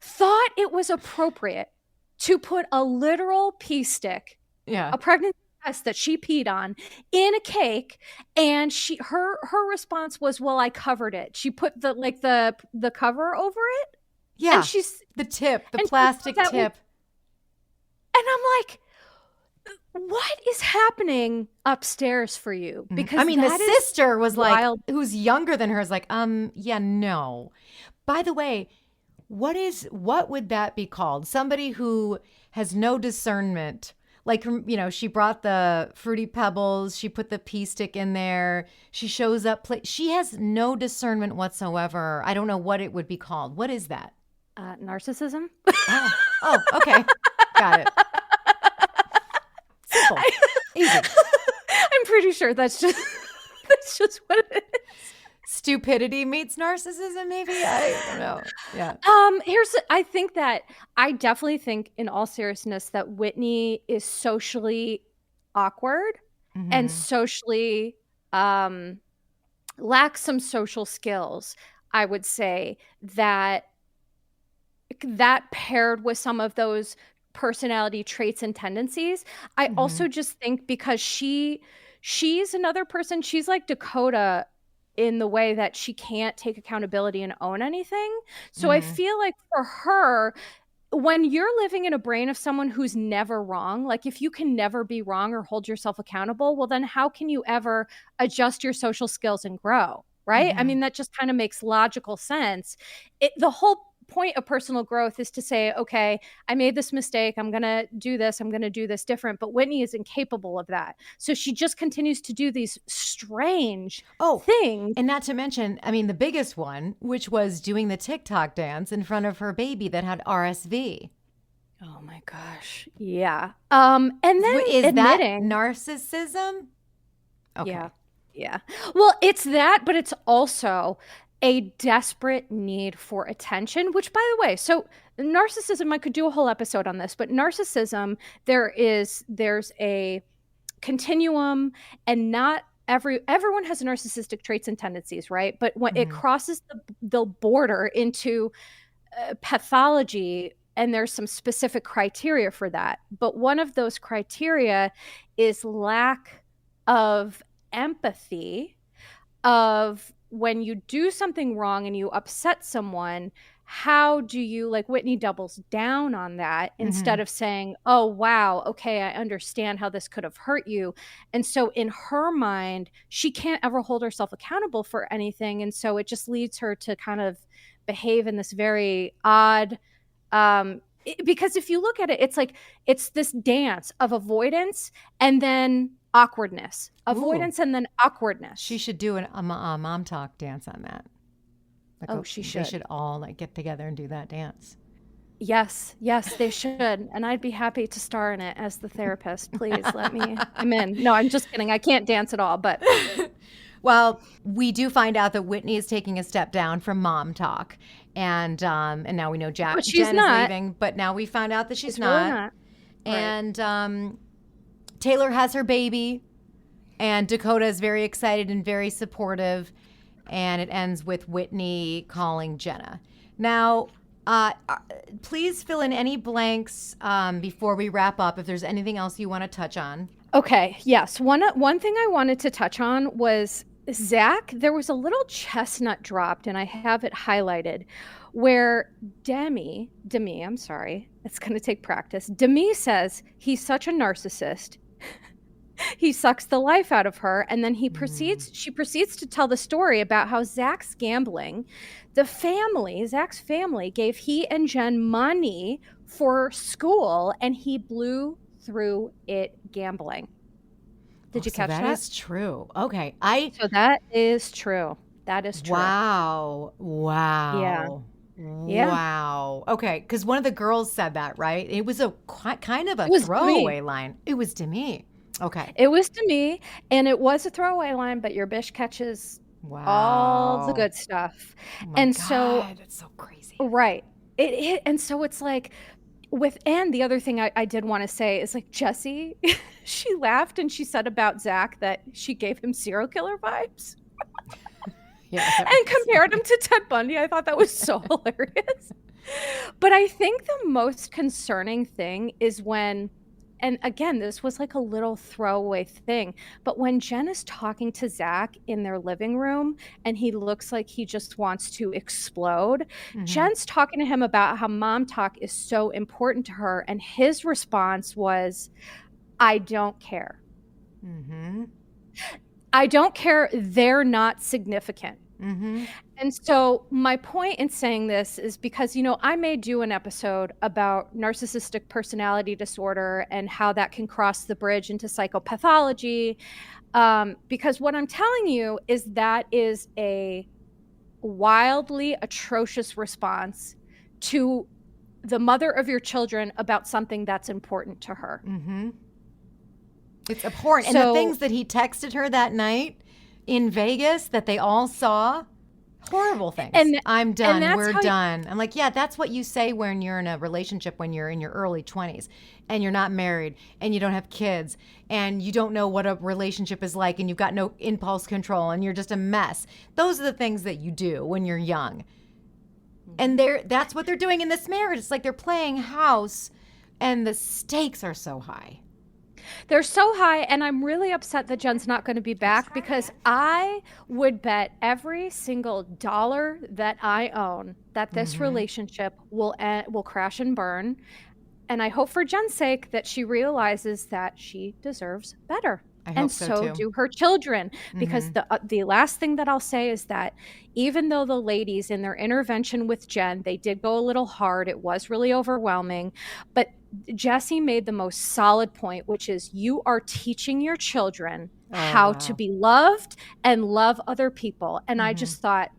thought it was appropriate to put a literal pea stick, a pregnancy test that she peed on, in a cake, and her response was, well, I covered it. She put the cover over it. Yeah, and she's the plastic tip. And I'm like, what is happening upstairs for you? Because the sister was wild. Like, who's younger than her, is like, yeah, no. By the way, what would that be called? Somebody who has no discernment. Like, she brought the Fruity Pebbles. She put the pea stick in there. She shows up. She has no discernment whatsoever. I don't know what it would be called. What is that? Narcissism. Oh, okay. Got it. Simple. Easy. I'm pretty sure that's just what it is. Stupidity meets narcissism, maybe? I don't know. Yeah. I definitely think, in all seriousness, that Whitney is socially awkward and socially lacks some social skills. I would say that paired with some of those personality traits and tendencies. I also just think, because she's another person, she's like Dakota in the way that she can't take accountability and own anything. So I feel like for her, when you're living in a brain of someone who's never wrong, like, if you can never be wrong or hold yourself accountable, well, then how can you ever adjust your social skills and grow? Right? I mean, that just kind of makes logical sense. The whole point of personal growth is to say, okay, I made this mistake. I'm going to do this. I'm going to do this different. But Whitney is incapable of that. So she just continues to do these strange things. And not to mention, I mean, the biggest one, which was doing the TikTok dance in front of her baby that had RSV. Oh my gosh. Yeah. And then is that narcissism? Okay. Yeah. Well, it's that, but it's also a desperate need for attention, which, by the way, so narcissism, I could do a whole episode on this, but narcissism, there's a continuum, and not everyone has narcissistic traits and tendencies, right? But when it crosses the border into pathology, and there's some specific criteria for that. But one of those criteria is lack of empathy, of when you do something wrong and you upset someone, how do you, like, Whitney doubles down on that instead of saying, oh, wow, okay, I understand how this could have hurt you. And so in her mind, she can't ever hold herself accountable for anything. And so it just leads her to kind of behave in this very odd, because if you look at it, it's like, it's this dance of avoidance and then awkwardness, avoidance and then awkwardness. She should do a mom talk dance on that. Like, she should. They should all get together and do that dance. Yes, they should. And I'd be happy to star in it as the therapist. Please let me. I'm in. No, I'm just kidding. I can't dance at all, but. Well, we do find out that Whitney is taking a step down from mom talk. And now we know Jen is leaving, but now we found out that she's not. Really not. And Taylor has her baby, and Dakota is very excited and very supportive, and it ends with Whitney calling Jenna. Now, please fill in any blanks before we wrap up, if there's anything else you want to touch on. Okay, yes. One thing I wanted to touch on was Zach, there was a little chestnut dropped, and I have it highlighted, where Demi, I'm sorry, it's going to take practice. Demi says he's such a narcissist. He sucks the life out of her, and then she proceeds to tell the story about how Zach's gambling. Zach's family gave he and Jen money for school, and he blew through it gambling. Did you catch that? That is true. Okay. So that is true. That is true. Wow. Yeah. Wow. Okay. Because one of the girls said that, right? It was a kind of a throwaway line. It was Demi. Okay. It was Demi, and it was a throwaway line, but your bish catches all the good stuff. Oh my God, that's so crazy. Right. And so it's like, and the other thing I did want to say is, like, Jessie, she laughed and she said about Zach that she gave him serial killer vibes. Yeah, and compared him to Ted Bundy. I thought that was so hilarious. But I think the most concerning thing is when, and again, this was like a little throwaway thing, but when Jen is talking to Zach in their living room and he looks like he just wants to explode, Jen's talking to him about how mom talk is so important to her. And his response was, I don't care. I don't care. They're not significant. And so my point in saying this is because, I may do an episode about narcissistic personality disorder and how that can cross the bridge into psychopathology. Because what I'm telling you is that is a wildly atrocious response to the mother of your children about something that's important to her. It's abhorrent. And the things that he texted her that night in Vegas that they all saw, horrible things. I'm done. We're done. I'm like, yeah, that's what you say when you're in a relationship, when you're in your early 20s and you're not married and you don't have kids and you don't know what a relationship is like and you've got no impulse control and you're just a mess. Those are the things that you do when you're young. And that's what they're doing in this marriage. It's like they're playing house and the stakes are so high. They're so high, and I'm really upset that Jen's not going to be back because I would bet every single dollar that I own that this relationship will crash and burn. And I hope for Jen's sake that she realizes that she deserves better. And so do her children, because the last thing that I'll say is that even though the ladies in their intervention with Jen, they did go a little hard, it was really overwhelming, but Jessie made the most solid point, which is you are teaching your children how to be loved and love other people. And I just thought,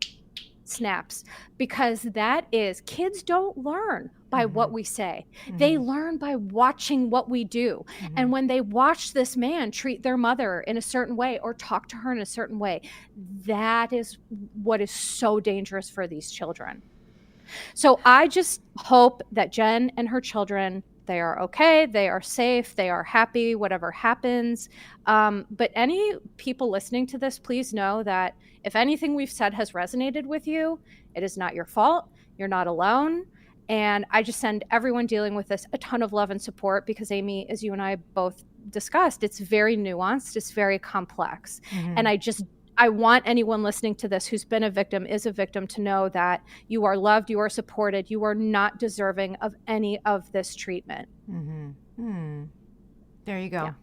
snaps, because that is, kids don't learn by what we say. They learn by watching what we do. And when they watch this man treat their mother in a certain way or talk to her in a certain way, that is what is so dangerous for these children. So I just hope that Jen and her children, they are okay, they are safe, they are happy, whatever happens. But any people listening to this, please know that if anything we've said has resonated with you, it is not your fault. You're not alone. And I just send everyone dealing with this a ton of love and support because, Amy, as you and I both discussed, it's very nuanced, it's very complex. And I want anyone listening to this who's been a victim, is a victim, to know that you are loved, you are supported, you are not deserving of any of this treatment. There you go. Yeah.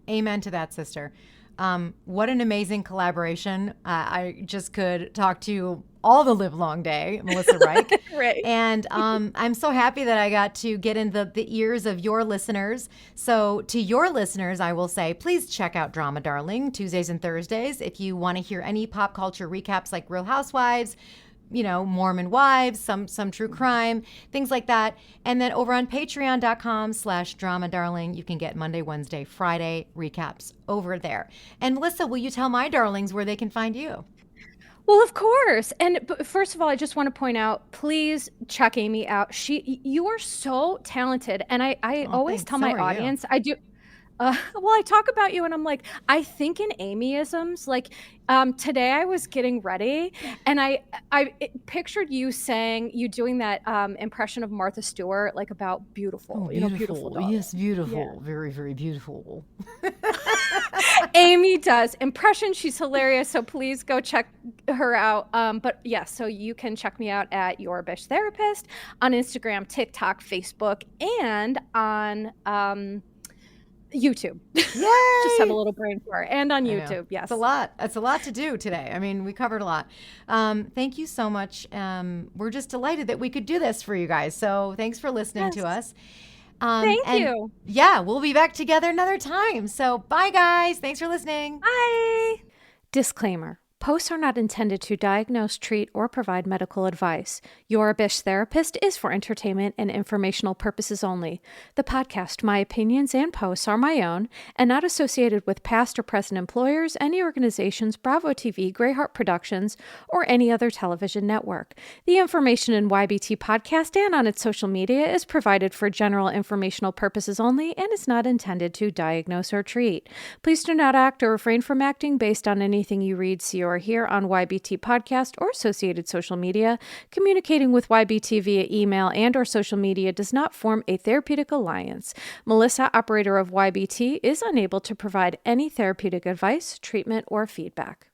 Amen to that, sister. What an amazing collaboration. I just could talk to you all the live long day, Melissa Reich. Right. And I'm so happy that I got to get in the ears of your listeners. So to your listeners, I will say, please check out Drama Darling Tuesdays and Thursdays. If you want to hear any pop culture recaps like Real Housewives, Mormon Wives, some true crime, things like that. And then over on patreon.com/Drama Darling, you can get Monday, Wednesday, Friday recaps over there. And Melissa, will you tell my darlings where they can find you? Well, of course. And first of all, I just want to point out, please check Amy out. You are so talented. And I always tell my audience, I do. Well, I talk about you and I'm like, I think in Amyisms, like today I was getting ready and I pictured you doing that impression of Martha Stewart, like about beautiful, beautiful. Beautiful dog. Yes, beautiful. Yeah. Very, very beautiful. Amy does impressions. She's hilarious. So please go check her out. But yeah, so you can check me out at Your Bish Therapist on Instagram, TikTok, Facebook, and on YouTube. Just have a little brain fart. And on YouTube, yes. It's a lot. It's a lot to do today. I mean, we covered a lot. Thank you so much. We're just delighted that we could do this for you guys. So thanks for listening to us. Thank you. Yeah, we'll be back together another time. So bye, guys. Thanks for listening. Bye. Disclaimer. Posts are not intended to diagnose, treat, or provide medical advice. Your Bish Therapist is for entertainment and informational purposes only. The podcast, my opinions, and posts are my own and not associated with past or present employers, any organizations, Bravo TV, Greyheart Productions, or any other television network. The information in YBT podcast and on its social media is provided for general informational purposes only and is not intended to diagnose or treat. Please do not act or refrain from acting based on anything you read, see, or hear on YBT podcast or associated social media. Communicating with YBT via email and or social media does not form a therapeutic alliance. Melissa, operator of YBT, is unable to provide any therapeutic advice, treatment, or feedback.